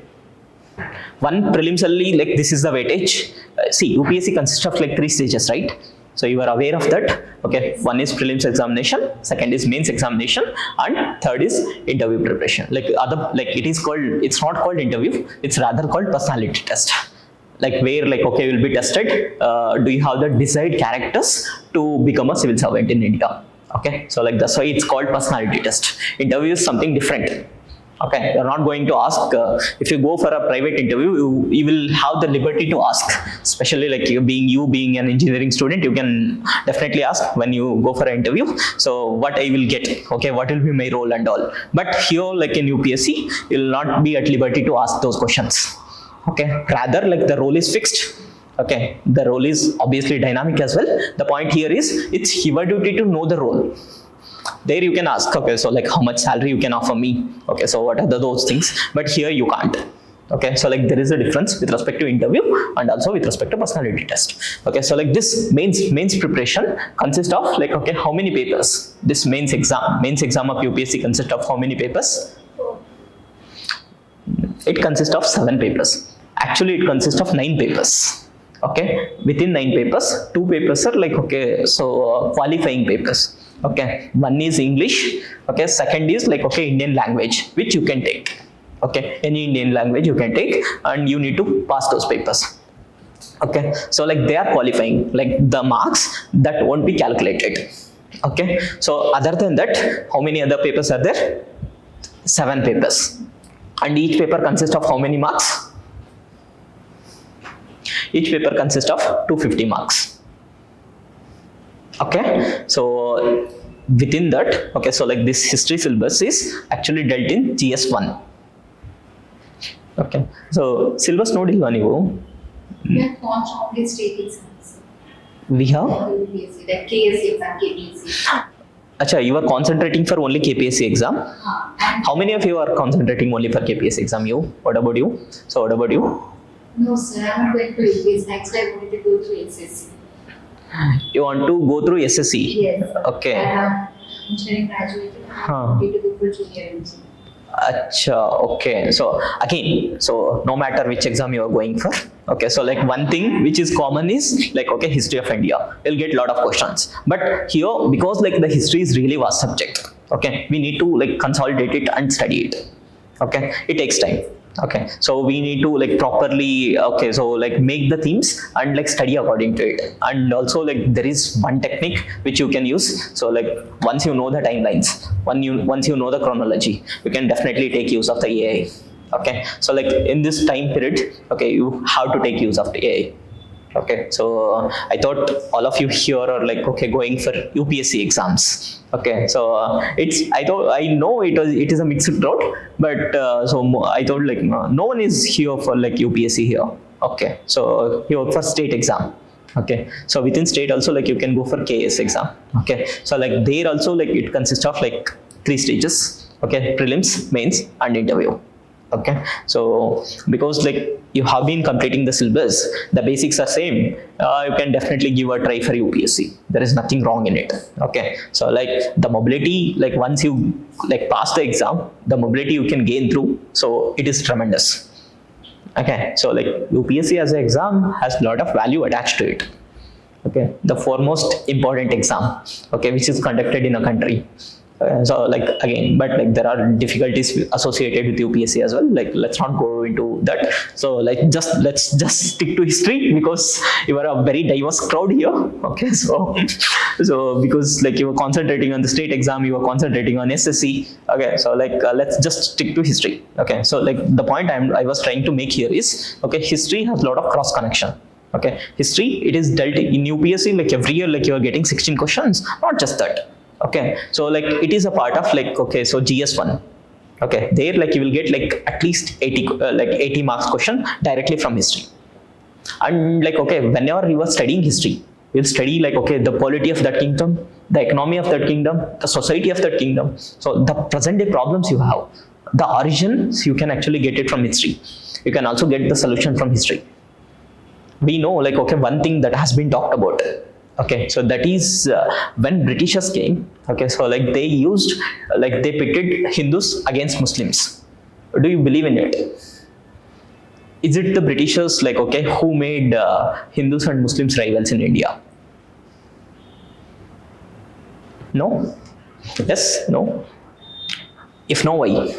A: One prelims only, like this is the weightage. See, UPSC consists of like 3 stages, right? So you are aware of that. Okay, one is prelims examination, second is mains examination, and third is interview preparation. Like it is called, it's not called interview, it's rather called personality test. Like where like okay you will be tested, do you have the desired characters to become a civil servant in India? Okay, so like that's why it's called personality test. Interview is something different. Okay, you're not going to ask, if you go for a private interview, you will have the liberty to ask, especially like you being an engineering student, you can definitely ask when you go for an interview, so what I will get, okay, what will be my role and all. But here like in UPSC, you will not be at liberty to ask those questions. Okay, rather like the role is fixed. Okay, the role is obviously dynamic as well. The point here is it's your duty to know the role. There you can ask, okay, so like how much salary you can offer me, okay, so what are those things, but here you can't. Okay, so like there is a difference with respect to interview and also with respect to personality test. Okay, so like this mains preparation consists of like okay how many papers? This mains exam of UPSC consists of how many papers? It consists of 7 papers. Actually it consists of 9 papers. Okay, within 9 papers, 2 papers are like okay, so qualifying papers. Okay, one is English, okay, second is like okay Indian language, which you can take. Okay, any Indian language you can take, and you need to pass those papers. Okay, so like they are qualifying, like the marks that won't be calculated. Okay, so other than that, how many other papers are there? 7 papers, and each paper consists of how many marks? Each paper consists of 250 marks. Okay, so within that, okay, so like this history syllabus is actually dealt in GS1. Okay, so syllabus nodilva neevu?
B: We have only state exams.
A: We have?
B: UPSC, like KAS exam, Kpsc.
A: Acha, you are concentrating for only KPSC exam? How many of you are concentrating only for KPSC exam? You? What about you? So what about you?
B: No sir, I'm not going to UPSC. Next I wanted to go through SSC.
A: You want to go through SSC?
B: Yes.
A: Okay.
B: I have engineering graduated. I need to go for junior engineering.
A: Acha, okay. So again, so no matter which exam you are going for, Okay, so like one thing which is common is like, okay, history of India. You'll get a lot of questions. But here, because like the history is really vast subject, okay, we need to like consolidate it and study it. Okay, it takes time. Okay, so we need to like properly, okay, so like make the themes and like study according to it. And also like there is one technique which you can use. So like once you know the timelines, once you know the chronology, you can definitely take use of the AI. Okay, so like in this time period, okay, you have to take use of the AI. Okay, so I thought all of you here are like, okay, going for UPSC exams. Okay, so I know it is a mixed route, but I thought like no one is here for like UPSC here. Okay, so here for state exam. Okay, so within state also like you can go for KAS exam. Okay, so like there also like it consists of like 3 stages. Okay, prelims, mains, and interview. Okay, so because like you have been completing the syllabus, the basics are same, you can definitely give a try for UPSC. There is nothing wrong in it. Okay, so like the mobility, like once you like pass the exam, the mobility you can gain through, so it is tremendous. Okay, so like UPSC as an exam has a lot of value attached to it. Okay, the foremost important exam, okay, which is conducted in a country. So like again, but like there are difficulties associated with UPSC as well. Like let's not go into that. So like let's just stick to history because you are a very diverse crowd here. Okay, so because like you were concentrating on the state exam, you were concentrating on SSC. Okay, so like let's just stick to history. Okay, so like the point I was trying to make here is, okay, history has a lot of cross connection. Okay, history, it is dealt in UPSC like every year, like you are getting 16 questions. Not just that. Okay, so like it is a part of like, okay, so GS1. Okay, there like you will get like at least 80 marks question directly from history. And like, okay, whenever you are studying history, you'll study like, okay, the polity of that kingdom, the economy of that kingdom, the society of that kingdom. So the present day problems you have, the origins, you can actually get it from history. You can also get the solution from history. We know like, okay, one thing that has been talked about. Okay, so that is when Britishers came. Okay, so like they used, like they pitted Hindus against Muslims. Do you believe in it? Is it the Britishers like, okay, who made Hindus and Muslims rivals in India? No? Yes? No? If no, why?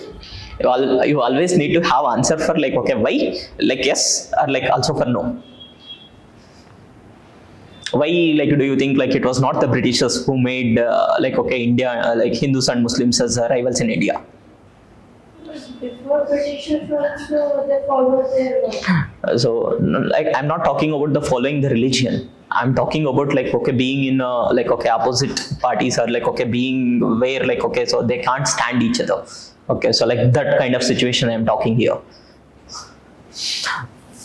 A: You always need to have answer for like, okay, why? Like yes or like also for no. Why like do you think like it was not the Britishers who made like, okay, India like Hindus and Muslims as rivals in India?
B: Before Britishers also they followed their
A: so like I'm not talking about the following the religion. I'm talking about like, okay, being in like, okay, opposite parties, or like, okay, being where like, okay, so they can't stand each other. Okay, so like that kind of situation I'm talking here.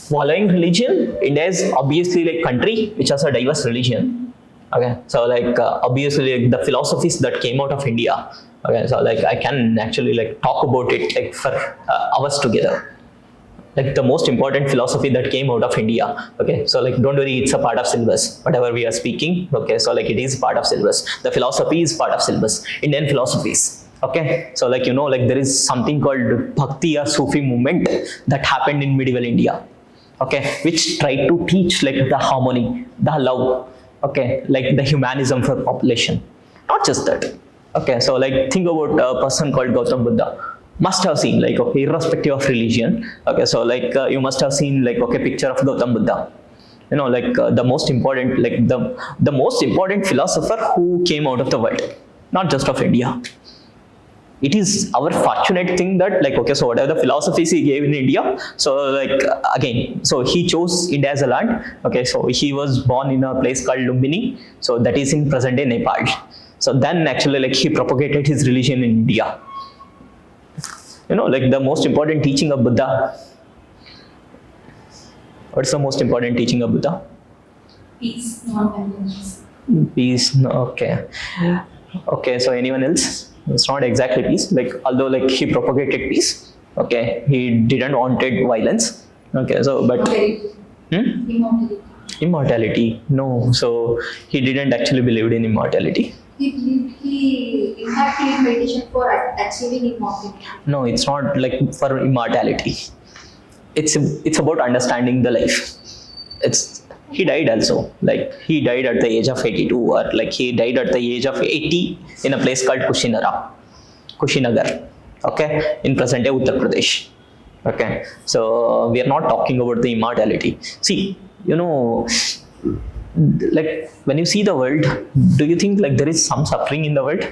A: Following religion, India is obviously like country which has a diverse religion. Okay, so like obviously like the philosophies that came out of India. Okay, so like I can actually like talk about it like for hours together. Like the most important philosophy that came out of India. Okay, so like don't worry, it's a part of syllabus. Whatever we are speaking, okay, so like it is part of syllabus. The philosophy is part of syllabus. Indian philosophies. Okay, so like you know, like there is something called Bhakti or Sufi movement that happened in medieval India. Okay, which tried to teach like the harmony, the love, okay, like the humanism for population. Not just that. Okay, so like think about a person called Gautam Buddha. Must have seen like, okay, irrespective of religion. Okay, so like you must have seen like, okay, picture of Gautam Buddha. You know, like the most important, like the most important philosopher who came out of the world, not just of India. It is our fortunate thing that like, okay, so whatever the philosophies he gave in India, so like again, so he chose India as a land. Okay, so he was born in a place called Lumbini, so that is in present day Nepal. So then actually like he propagated his religion in India. You know, like the most important teaching of Buddha. What's the most important teaching of Buddha?
B: peace, non-violence.
A: Peace, no, okay. Okay, so anyone else? It's not exactly peace, like although like he propagated peace, okay, he didn't wanted violence. Okay, so but
B: Immortality.
A: Immortality, no, so he didn't actually believe in immortality.
B: He in fact he meditation for achieving immortality.
A: No, it's not like for immortality. it's about understanding the life. He died also, like he died at the age of 82, or like he died at the age of 80 in a place called Kushinagar, okay, in present day Uttar Pradesh. Okay, so we are not talking about the immortality. See, like when you see the world, do you think like there is some suffering in the world?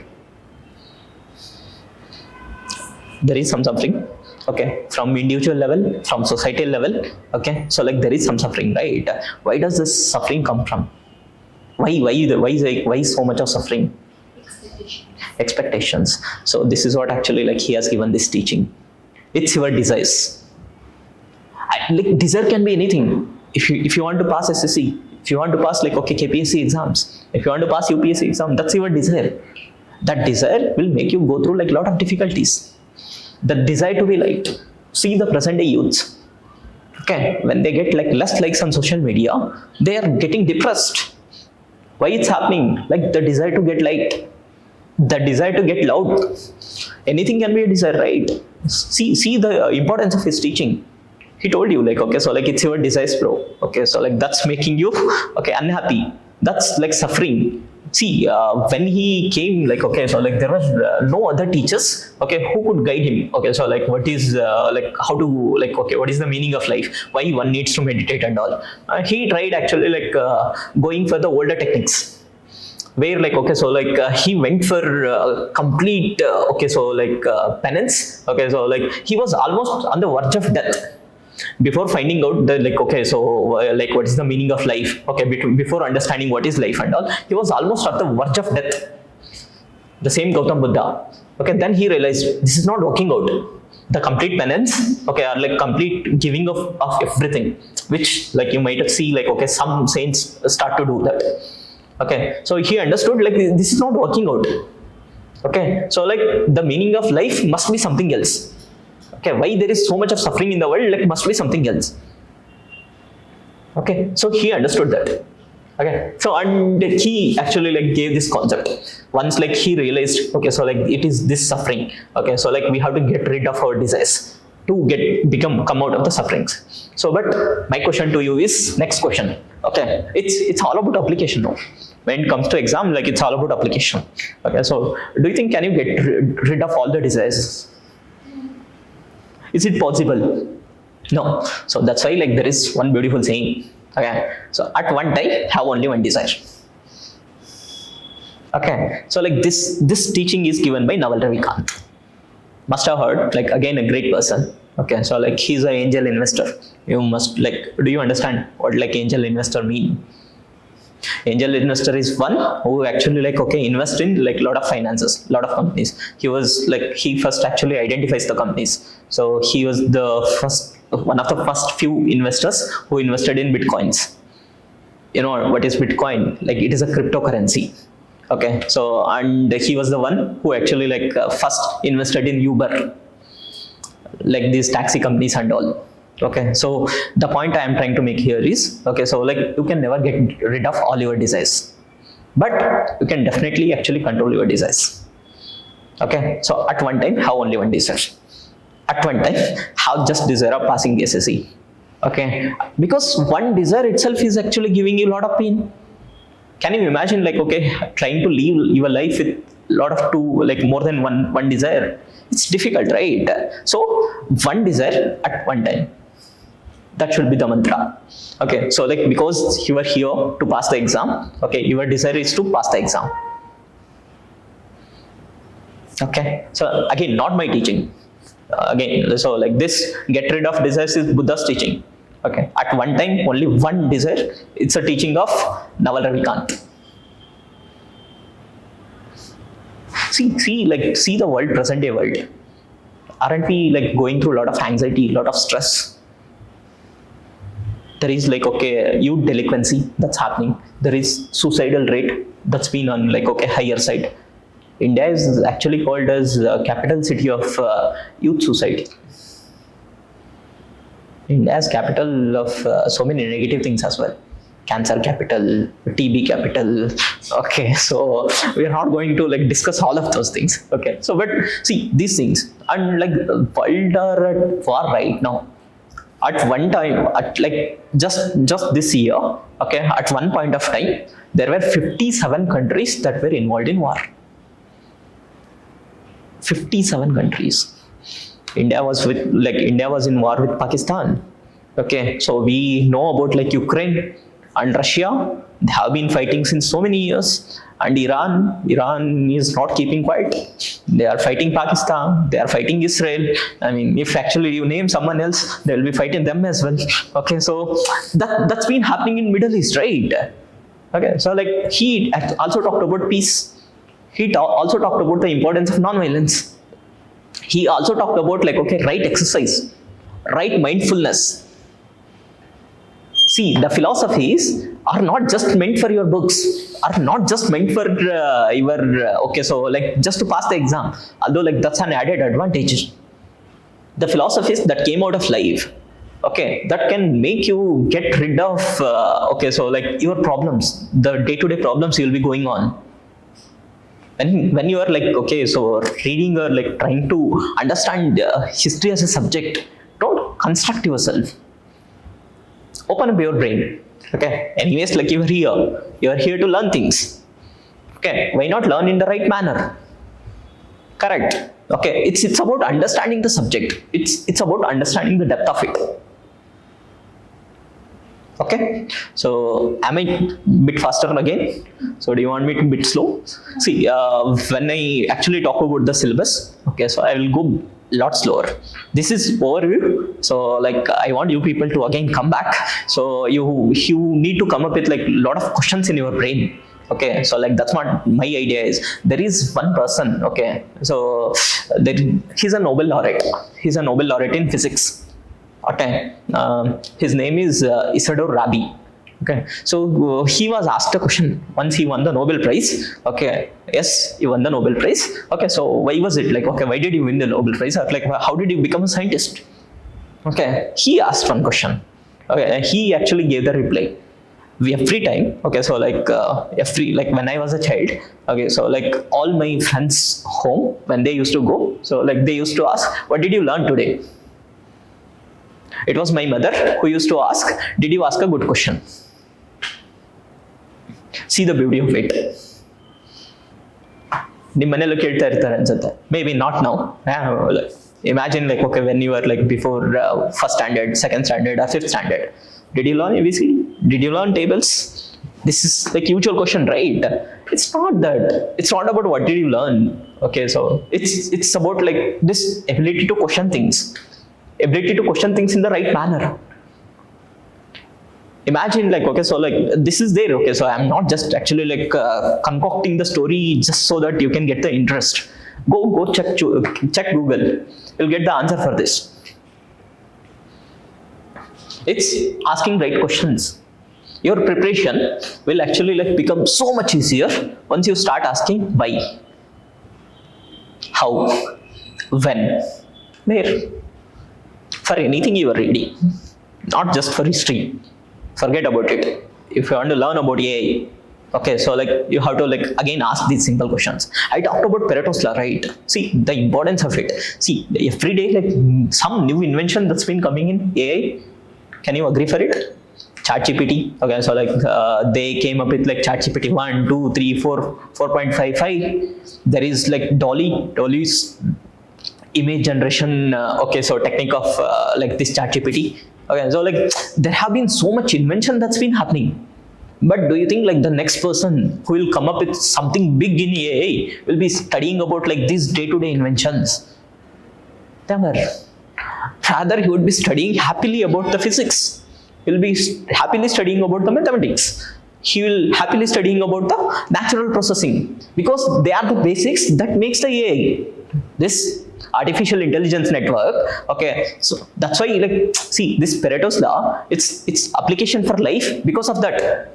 A: There is some suffering, okay, from individual level, from societal level, okay, so like there is some suffering, right? Why does this suffering come from? Why so much of suffering? Expectations. So this is what actually like he has given this teaching. It's your desires. Like desire can be anything. If you want to pass SSC, if you want to pass like Kpsc exams, if you want to pass UPSC exam, that's your desire. That desire will make you go through like a lot of difficulties. The desire to be liked. See the present day youths. Okay, when they get like less likes on social media, they are getting depressed. Why it's happening? Like the desire to get liked, the desire to get loved. Anything can be a desire, right? See the importance of his teaching. He told you like, okay, so like it's your desires, bro. Okay, so like that's making you unhappy. That's like suffering. See, when he came, like, okay, so like there was no other teachers, okay, who could guide him. Okay, so like what is like how to like, okay, what is the meaning of life? Why one needs to meditate and all. He tried actually like going for the older techniques, where like, okay, so like he went for complete penance. Okay, so like he was almost on the verge of death before finding out the like, okay, so like what is the meaning of life. Okay, before understanding what is life and all, he was almost at the verge of death. The same Gautam Buddha. Okay, then he realized this is not working out. The complete penance, okay, or like complete giving of everything, which like you might see like, okay, some saints start to do that. Okay, so he understood like this is not working out. Okay, so like the meaning of life must be something else. Okay, why there is so much of suffering in the world, like must be something else. Okay, so he understood that. Okay, so and he actually like gave this concept. Once like he realized, okay, so like it is this suffering. Okay, so like we have to get rid of our desires to come out of the sufferings. So, but my question to you is next question. Okay, it's all about application now. When it comes to exam, like it's all about application. Okay, so do you think can you get rid of all the desires? Is it possible? No. So that's why like there is one beautiful saying. Okay, so at one time have only one desire. Okay, so like this teaching is given by Naval Ravikant. Must have heard, like again a great person. Okay, so like he's an angel investor. You must like, do you understand what like angel investor mean? Angel investor is one who actually like, okay, invest in like lot of finances, lot of companies. He first actually identifies the companies. So he was one of the first few investors who invested in Bitcoins. You know what is Bitcoin? Like it is a cryptocurrency. Okay, so and he was the one who actually like first invested in Uber, like these taxi companies and all. Okay, so the point I am trying to make here is, okay, so like you can never get rid of all your desires, but you can definitely actually control your desires. Okay, so at one time have only one desire. At one time have just desire of passing the SSC. Okay, because one desire itself is actually giving you a lot of pain. Can you imagine like, okay, trying to live your life with lot of more than one desire? It's difficult, right? So one desire at one time. That should be the mantra. Okay, so like because you are here to pass the exam, okay, your desire is to pass the exam. Okay, so again, not my teaching. Again, so like this, get rid of desires is Buddha's teaching. Okay, at one time, only one desire. It's a teaching of Naval Ravikant. See the world, present day world. Aren't we like going through a lot of anxiety, a lot of stress? There is like, okay, youth delinquency that's happening. There is suicidal rate that's been on like, okay, higher side. India is actually called as capital city of youth suicide. India is capital of so many negative things as well. Cancer capital, TB capital. Okay, so we are not going to like discuss all of those things. Okay, so but see these things, and like world are at war right now. at one time, at like just this year, okay, at one point of time, there were 57 countries that were involved in war. 57 countries. India was in war with Pakistan. Okay, so we know about like Ukraine and Russia. They have been fighting since so many years. And Iran is not keeping quiet. They are fighting Pakistan. They are fighting Israel. I mean, if actually you name someone else, they will be fighting them as well. Okay, so that's been happening in Middle East, right? Okay, so like he also talked about peace. He also talked about the importance of non-violence. He also talked about like, okay, right exercise, right mindfulness. See, the philosophies are not just meant for your books, are not just meant for okay, so like just to pass the exam, although like that's an added advantage. The philosophies that came out of life, okay, that can make you get rid of, okay, so like your problems, the day-to-day problems you'll be going on. When you are like, okay, so reading or like trying to understand history as a subject, don't construct yourself. Open up your brain. Okay. Anyways, like you're here to learn things. Okay. Why not learn in the right manner? Correct. Okay. It's about understanding the subject. It's about understanding the depth of it. Okay, so am I a bit faster again? So do you want me to be bit slow? See, when I actually talk about the syllabus, okay, so I will go a lot slower. This is overview. So like I want you people to again come back. So you need to come up with like a lot of questions in your brain. Okay, so like that's what my idea is. There is one person, okay, so he's a Nobel laureate. He's a Nobel laureate in physics. Okay, his name is Isidore Rabi. Okay, so he was asked a question once he won the Nobel Prize. Okay, yes, he won the Nobel Prize. Okay, so why was it like? Okay, why did you win the Nobel Prize? Like, how did you become a scientist? Okay, he asked one question. Okay, and he actually gave the reply. We have free time. Okay, so like when I was a child. Okay, so like all my friends home when they used to go. So like they used to ask, "What did you learn today?" It was my mother who used to ask, "Did you ask a good question?" See the beauty of it. Maybe not now. Imagine like, okay, when you were like before first standard, second standard or fifth standard. Did you learn ABCD? Did you learn tables? This is like usual question, right? It's not that. It's not about what did you learn. Okay, so it's about like this ability to question things. Ability to question things in the right manner. Imagine like, okay, so like this is there, okay, so I'm not just actually like concocting the story just so that you can get the interest. Go check Google. You'll get the answer for this. It's asking right questions. Your preparation will actually like become so much easier once you start asking why, how, when, where. For anything you are reading, not just for history. Forget about it. If you want to learn about AI, okay, so like you have to like again ask these simple questions. I talked about Pareto's law, right? See the importance of it. See, every day like some new invention that's been coming in AI. Can you agree for it? ChatGPT. Okay, so like they came up with like ChatGPT 1, 2, 3, 4, 4.55. There is like Dolly's image generation, okay, so technique of like this ChatGPT. Okay, so like there have been so much invention that's been happening. But do you think like the next person who will come up with something big in AI will be studying about like these day-to-day inventions? Never. Rather, he would be studying happily about the physics. He will be happily studying about the mathematics. He will happily studying about the natural processing because they are the basics that makes the AI. This artificial intelligence network, okay, so that's why like see this Pareto's law, it's application for life because of that.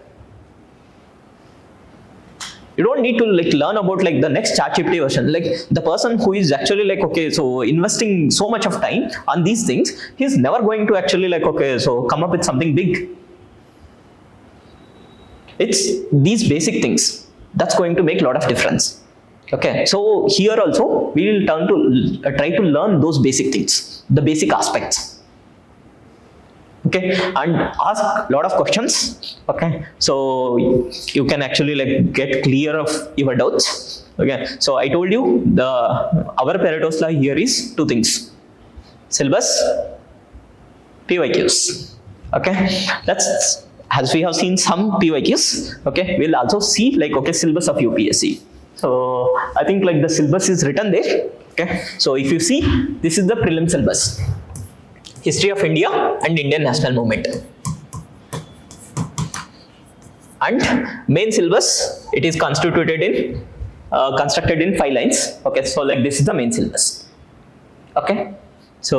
A: You don't need to like learn about like the next ChatGPT version. Like the person who is actually like, okay, so investing so much of time on these things, he's never going to actually like, okay, so come up with something big. It's these basic things that's going to make a lot of difference. Okay, so here also we will try to learn those basic things, the basic aspects. Okay, and ask a lot of questions. Okay, so you can actually like get clear of your doubts. Okay, so I told you our Pareto's law here is two things: syllabus, PYQs. Okay, that's as we have seen some PYQs. Okay, we'll also see like okay syllabus of UPSC. So I think like the syllabus is written there. Okay, so if you see, this is the prelim syllabus: history of India and Indian national movement. And main syllabus, it is constructed in 5 lines. Okay, so like this is the main syllabus. Okay, so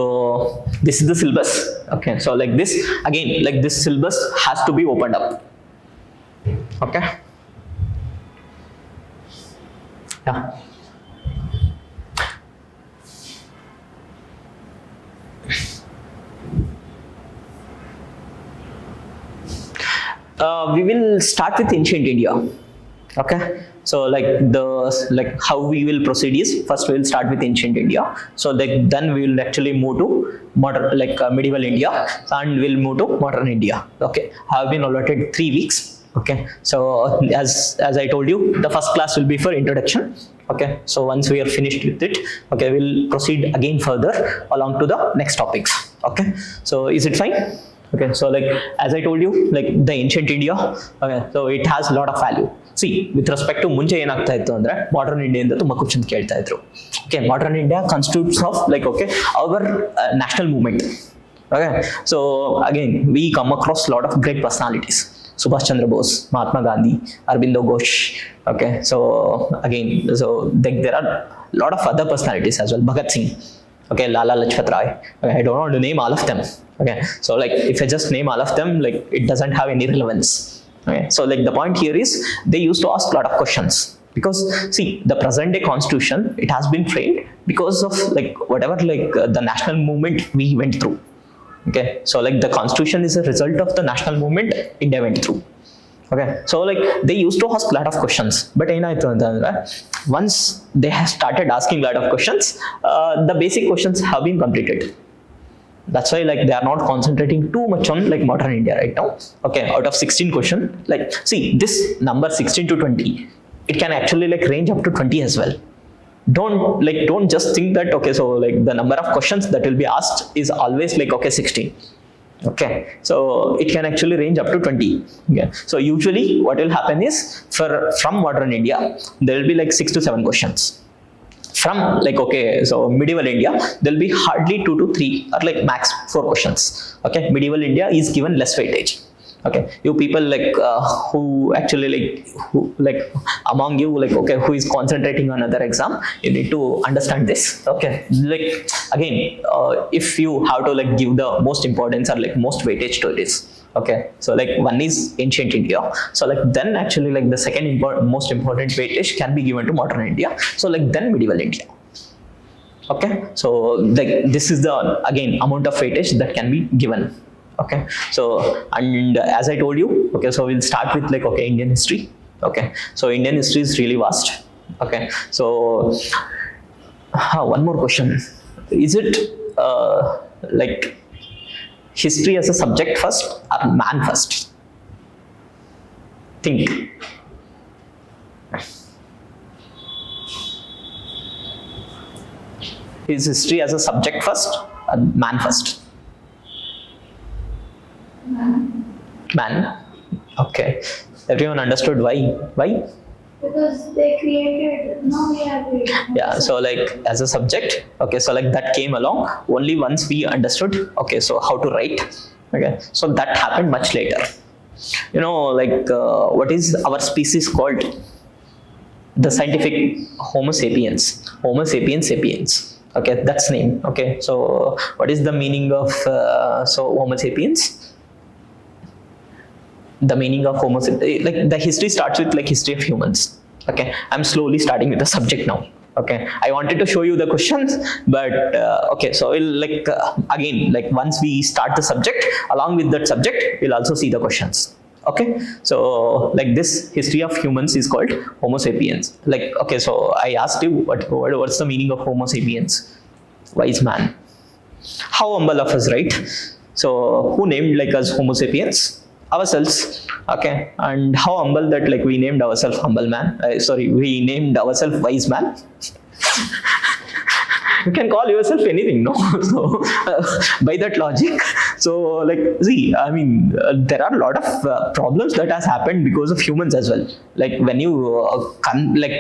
A: this is the syllabus. Okay, so like this again, like this syllabus has to be opened up. Okay, yeah. We will start with ancient India. Okay, so like how we will proceed is, first we will start with ancient India. So like then we will actually move to modern medieval India, and we'll move to modern India. Okay, I have been allotted 3 weeks. Okay, so as I told you, the first class will be for introduction. Okay, so once we are finished with it, okay, we'll proceed again further along to the next topics. Okay, so is it fine? Okay, so like as I told you, like the ancient India, okay, so it has a lot of value. See, with respect to ಮುಂಚೆ ಏನಾಗ್ತಾ ಇತ್ತು ಅಂದ್ರೆ modern India ಇಂದ ತುಂಬಾ question ಕೇಳ್ತಾ ಇದ್ರು. Okay, modern India constitutes of like okay our national movement. Okay, so again we come across a lot of great personalities: Subhash Chandra Bose, Mahatma Gandhi, Aurobindo Ghosh. Okay, so again, so there are a lot of other personalities as well: Bhagat Singh. Okay, Lala Lajpat Rai. Okay, I don't want to name all of them. Okay, so like if I just name all of them, like it doesn't have any relevance. Okay, so like the point here is they used to ask a lot of questions, because see, the present day constitution, it has been framed because of like whatever the national movement we went through. Okay, so like the constitution is a result of the national movement India went through. Okay, so like they used to ask a lot of questions, but once they have started asking a lot of questions, the basic questions have been completed. That's why like they are not concentrating too much on like modern India right now. Okay, out of 16 question, like see this number 16 to 20, it can actually like range up to 20 as well. Don't just think that okay, so like the number of questions that will be asked is always like okay 16. Okay, so it can actually range up to 20. Okay, so usually what will happen is from modern India there will be like 6 to 7 questions. From like okay, so medieval India there will be hardly 2 to 3 or like max 4 questions. Okay, medieval India is given less weightage. Okay, you people like who actually like among you like okay who is concentrating on another exam, you need to understand this. Okay, like again if you have to like give the most importance or like most weightage to this. Okay, so like one is ancient India, so like then actually like the second most important weightage can be given to modern India, so like then medieval India. Okay, so like this is the again amount of weightage that can be given. Okay, so and as I told you, okay, so we'll start with like okay Indian history. Okay, so Indian history is really vast. Okay, so one more question: is it like history as a subject first or man first? Think. Is history as a subject first or man first? Man. Okay, everyone understood why?
B: Because they created, now we have it.
A: Yeah, so like as a subject, okay, so like that came along only once we understood okay so how to write. Okay, so that happened much later. You know, like what is our species called? The scientific Homo sapiens. Homo sapiens sapiens. Okay, that's name. Okay, so what is the meaning of so Homo sapiens? The meaning of Homo sapiens, like the history starts with like history of humans. Okay, I'm slowly starting with the subject now. Okay, I wanted to show you the questions, but okay, so we'll like again like once we start the subject, along with that subject we'll also see the questions. Okay, so like this history of humans is called Homo sapiens. Like okay, so I asked you what's the meaning of Homo sapiens? Wise man. How humble of us, right? So who named like us Homo sapiens? Ourselves. Okay, and how humble that like we named ourselves humble man. We named ourselves wise man. You can call yourself anything, no? So by that logic, so like see, I mean, there are a lot of problems that has happened because of humans as well. Like when you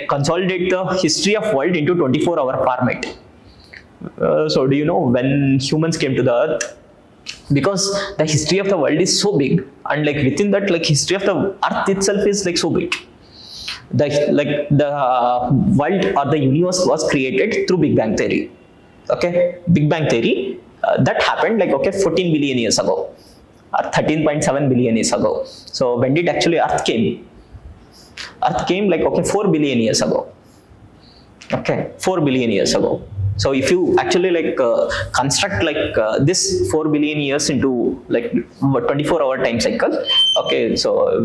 A: consolidate the history of world into 24-hour format. So do you know when humans came to the earth? Because the history of the world is so big, and like within that, like history of the earth itself is like so big. The world or the universe was created through Big Bang theory. Okay, Big Bang theory that happened like 14 billion years ago or 13.7 billion years ago. So when did actually Earth came? Earth came like 4 billion years ago. Okay, 4 billion years ago. So if you actually construct this 4 billion years into like 24-hour time cycle, okay, so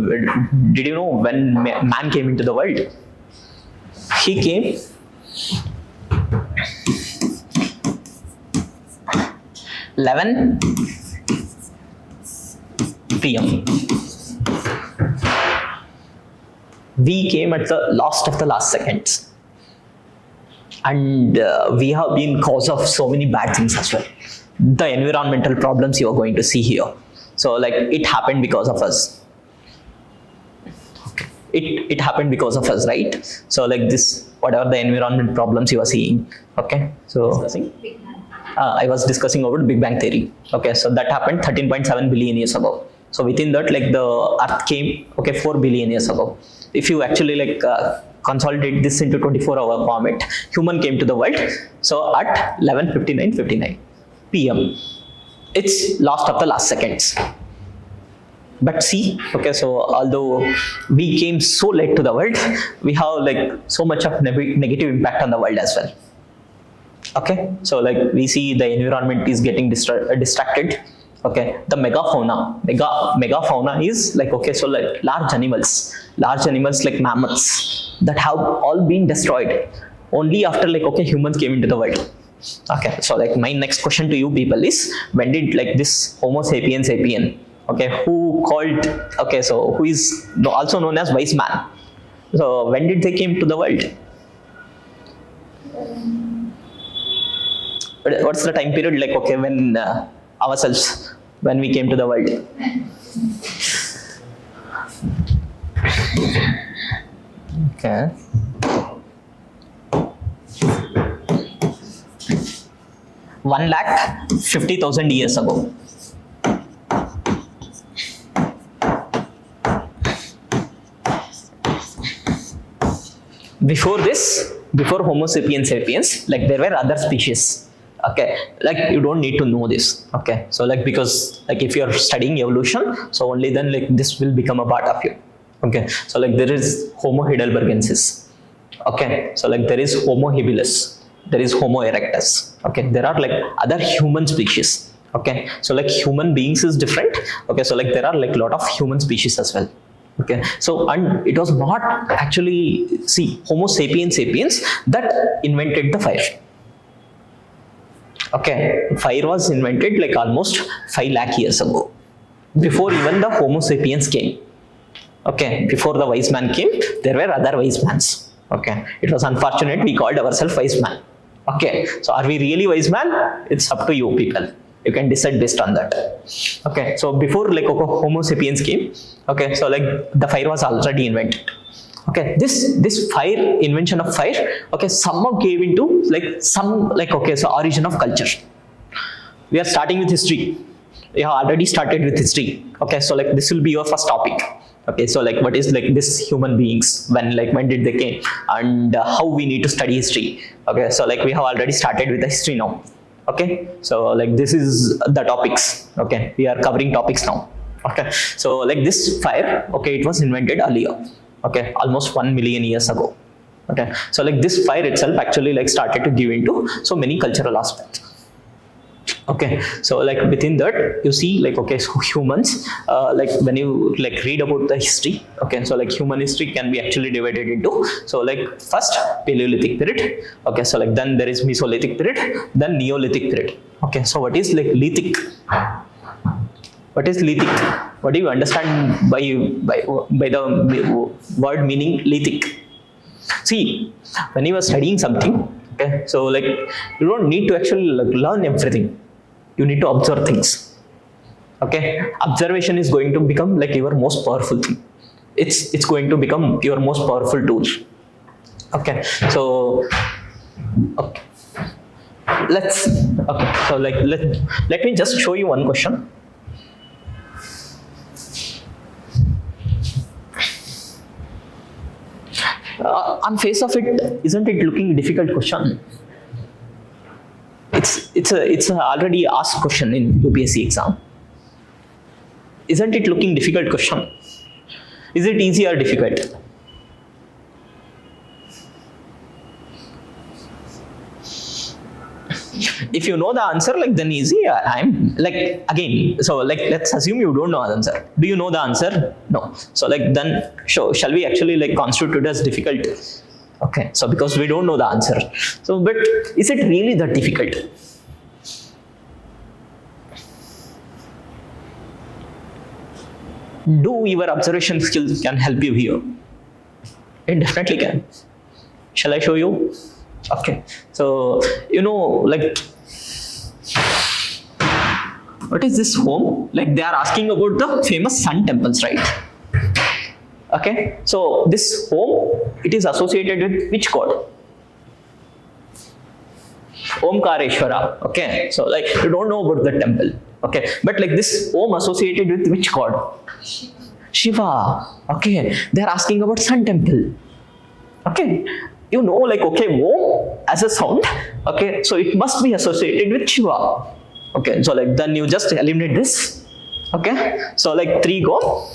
A: did you know when man came into the world? He came 11 p.m. We came at the last of the last seconds. And we have been cause of so many bad things as well. The environmental problems you are going to see here. So like it happened because of us. It happened because of us, right? So like this, whatever the environment problems you are seeing. Okay, so I was discussing about Big Bang theory. Okay, so that happened 13.7 billion years ago. So within that, like the Earth came 4 billion years ago. If you actually consolidate this into 24-hour format, human came to the world. So at 11:59 p.m. It's last of the last seconds. But see, okay, so although we came so late to the world, we have like so much of negative impact on the world as well. Okay, so like we see the environment is getting distracted. Okay, the megafauna is like so like large animals like mammoths that have all been destroyed only after humans came into the world. Okay, so like my next question to you people is, when did this Homo sapiens sapien, who is also known as wise man, so when did they came to the world? What's the time period when ourselves, when we came to the world? Okay. One lakh 50,000 years ago. Before this, before Homo sapiens sapiens, there were other species. Okay, you don't need to know this. Okay, so because if you are studying evolution, so only then this will become a part of you. Okay, so there is Homo heidelbergensis. Okay, so there is Homo habilis, there is Homo erectus. Okay, there are other human species. Okay, so human beings is different. Okay, so there are lot of human species as well. Okay, so and it was not actually Homo sapiens sapiens that invented the fire. Okay, fire was invented almost 5 lakh years ago, before even the Homo sapiens came. Okay, before the wise man came, there were other wise mans. Okay, it was unfortunate we called ourselves wise man. Okay, so are we really wise man? It's up to you people. You can decide based on that. Okay, so before Homo sapiens came, okay, so the fire was already invented. Okay, this fire, invention of fire, okay, somehow gave into so origin of culture. We are starting with history. We have already started with history. Okay, so this will be your first topic. Okay, so what is this human beings, when did they came, and how we need to study history. Okay, so we have already started with the history now. Okay, so this is the topics. Okay, we are covering topics now. Okay, so this fire, okay, it was invented earlier. Okay, almost 1 million years ago. Okay, so this fire itself actually started to give into so many cultural aspects. Okay, so within that you see so humans, when you read about the history. Okay, so human history can be actually divided into, so first Paleolithic period. Okay, so then there is Mesolithic period, then Neolithic period. Okay, so what is lithic? What is lithic? What do you understand by the word meaning lithic? See, when you are studying something, okay, so like you don't need to actually like learn everything. You need to observe things. Okay, observation is going to become like your most powerful thing. It's going to become your most powerful tool. Okay, so okay, so like let me just show you one question. On face of it, isn't it looking difficult question? It's a already asked question in UPSC exam. Isn't it looking difficult question? Is it easy or difficult? If you know the answer, like then easy. I'm like again. So like let's assume you don't know the answer. Do you know the answer? No. So like then shall we actually like constitute it as difficult? Okay. So because we don't know the answer. So but is it really that difficult? Do your observation skills can help you here? It definitely can. Shall I show you? Okay. So you know like what is this home? Like they are asking about the famous sun temples, right? Okay. So this home, it is associated with which god? Omkareshwara. Okay. So like you don't know about the temple. Okay. But like this home associated with which god? Shiva. Okay. They are asking about sun temple. Okay. You know like okay, Om as a sound. Okay. So it must be associated with Shiva. Okay, so like then you just eliminate this. Okay, so like 3 go.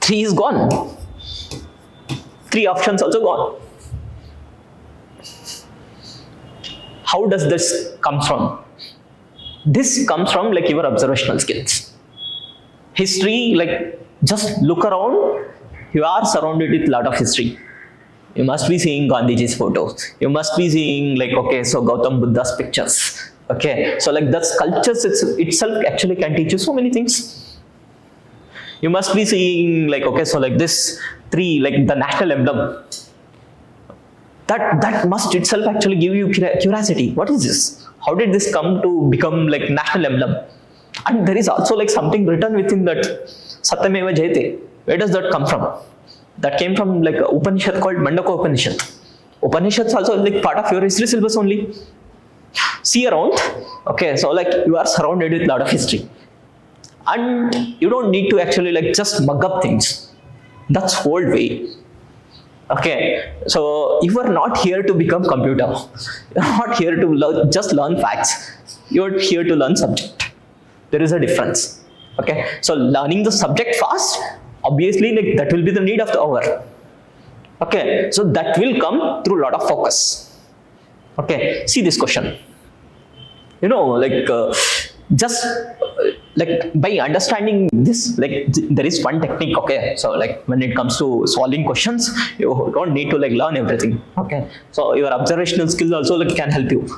A: Three is gone. 3 options also gone. How does this come from? This comes from like your observational skills. History, like just look around. You are surrounded with a lot of history. You must be seeing Gandhiji's photos. You must be seeing like, okay, so Gautam Buddha's pictures. Okay, so like that sculptures itself actually can teach you so many things. You must be seeing like, okay, so like this 3, like the national emblem. That must itself actually give you curiosity. What is this? How did this come to become like national emblem? And there is also like something written within that Satyameva Jayate. Where does that come from? That came from like a Upanishad called Mandaka Upanishad. Upanishads also like part of your history syllabus only. See around, okay, so like you are surrounded with a lot of history. And you don't need to actually like just mug up things. That's old way. Okay, so you are not here to become computer. You are not here to just learn facts. You are here to learn subject. There is a difference. Okay, so learning the subject fast, obviously like that will be the need of the hour. Okay, so that will come through a lot of focus. Okay, see this question. You know, like just like by understanding this, like there is one technique. Okay, so like when it comes to solving questions, you don't need to like learn everything. Okay, so your observational skills also like can help you.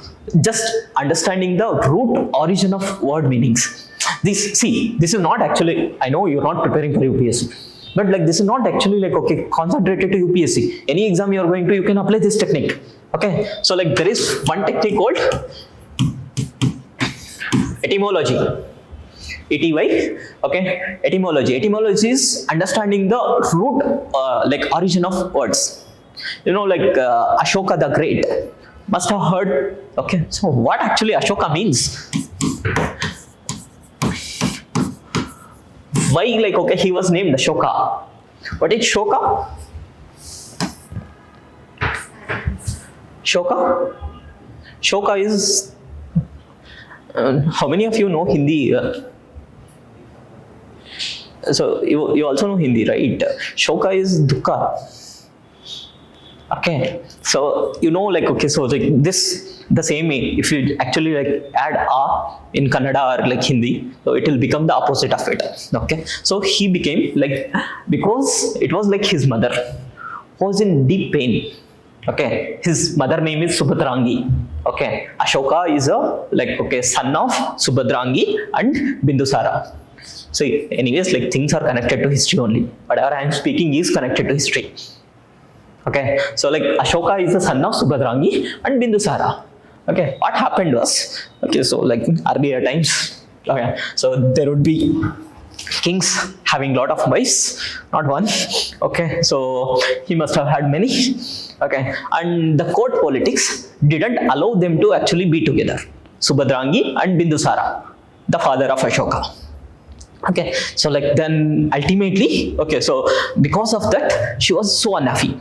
A: Just understanding the root origin of word meanings. This is not actually, I know you're not preparing for UPSC, but like this is not actually like okay concentrated to UPSC. Any exam you are going to, you can apply this technique. Okay, so like there is one technique called etymology. ETY. Okay, etymology. Etymology is understanding the root, like origin of words. You know, like Ashoka the Great. Must have heard. Okay, so what actually Ashoka means? Why, like, okay, he was named Ashoka. What is Shoka? Shoka? Shoka is, how many of you know Hindi? So you also know Hindi, right? Shoka is dukkha. Okay, so you know, like, okay, so like this, the same way, if you actually like add a in Kannada or like Hindi, so it will become the opposite of it. Okay, so he became like, because it was like his mother was in deep pain. Okay, his mother name is Subhadrangi. Okay, Ashoka is a son of Subhadrangi and Bindusara. So anyways, like things are connected to history only. Whatever I am speaking is connected to history. Okay, so like Ashoka is the son of Subhadrangi and Bindusara. Okay, what happened was, okay, so like earlier times, okay, so there would be kings having lot of wives, not one. Okay, so he must have had many. Okay, and the court politics didn't allow them to actually be together. Subhadrangi and Bindusara, the father of Ashoka. Okay, so like then ultimately, okay, so because of that, she was so unhappy.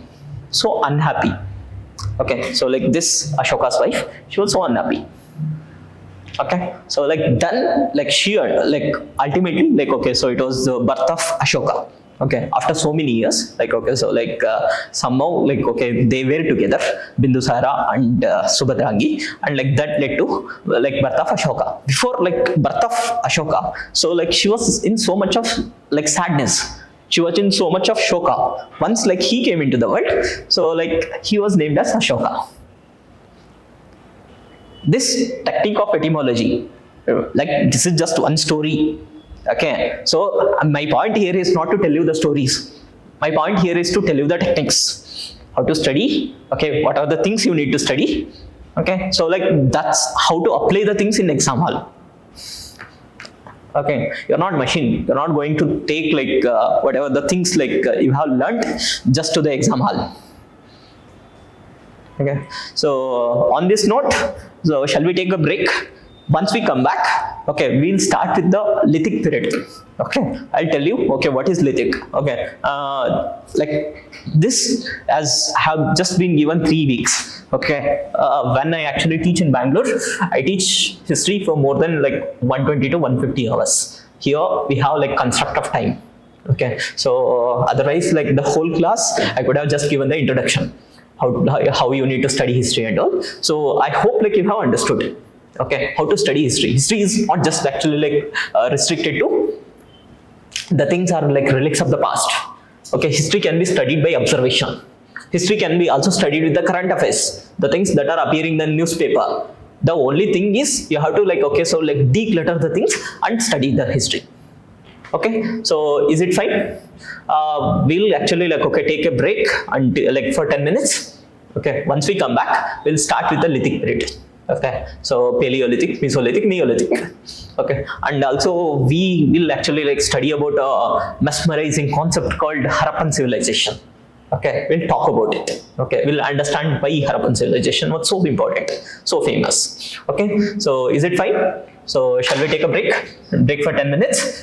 A: Okay, so like this Ashoka's wife, she was so unhappy. Okay, so like then like she like ultimately like okay, so it was the birth of Ashoka. Okay, after so many years, like okay, so like somehow like okay, they were together, Bindusara and Subhadrangi, and like that led to like birth of Ashoka. Before like birth of Ashoka, so like she was in so much of like sadness. She was in so much of shoka. Once like he came into the world, so like he was named as Ashoka. This technique of etymology, like this is just one story. Okay, so my point here is not to tell you the stories. My point here is to tell you the techniques, how to study. Okay, what are the things you need to study. Okay, so like that's how to apply the things in exam hall. Okay, you're not machine. You're not going to take like whatever the things like you have learned just to the exam hall. Okay, so on this note, so shall we take a break? Once we come back, okay, we'll start with the lithic period. Okay, I'll tell you, okay, what is lithic. Okay, like this as have just been given 3 weeks. Okay, when I actually teach in Bangalore, I teach history for more than like 120 to 150 hours. Here we have like construct of time. Okay, so otherwise like the whole class, I could have just given the introduction, how you need to study history and all. So I hope like you have understood it. Okay, how to study history. History is not just actually like restricted to the things are like relics of the past. Okay, history can be studied by observation. History can be also studied with the current affairs, the things that are appearing in the newspaper. The only thing is you have to like okay, so like declutter the things and study the history. Okay, so is it fine? We'll actually like okay take a break and like for 10 minutes. Okay, once we come back, we'll start with the lithic period. Okay, so Paleolithic, Mesolithic, Neolithic. Okay, and also we will actually like study about a mesmerizing concept called Harappan civilization. Okay, we'll talk about it. Okay, we'll understand why Harappan civilization was so important, so famous. Okay, so is it fine? So shall we take a break? Break for 10 minutes.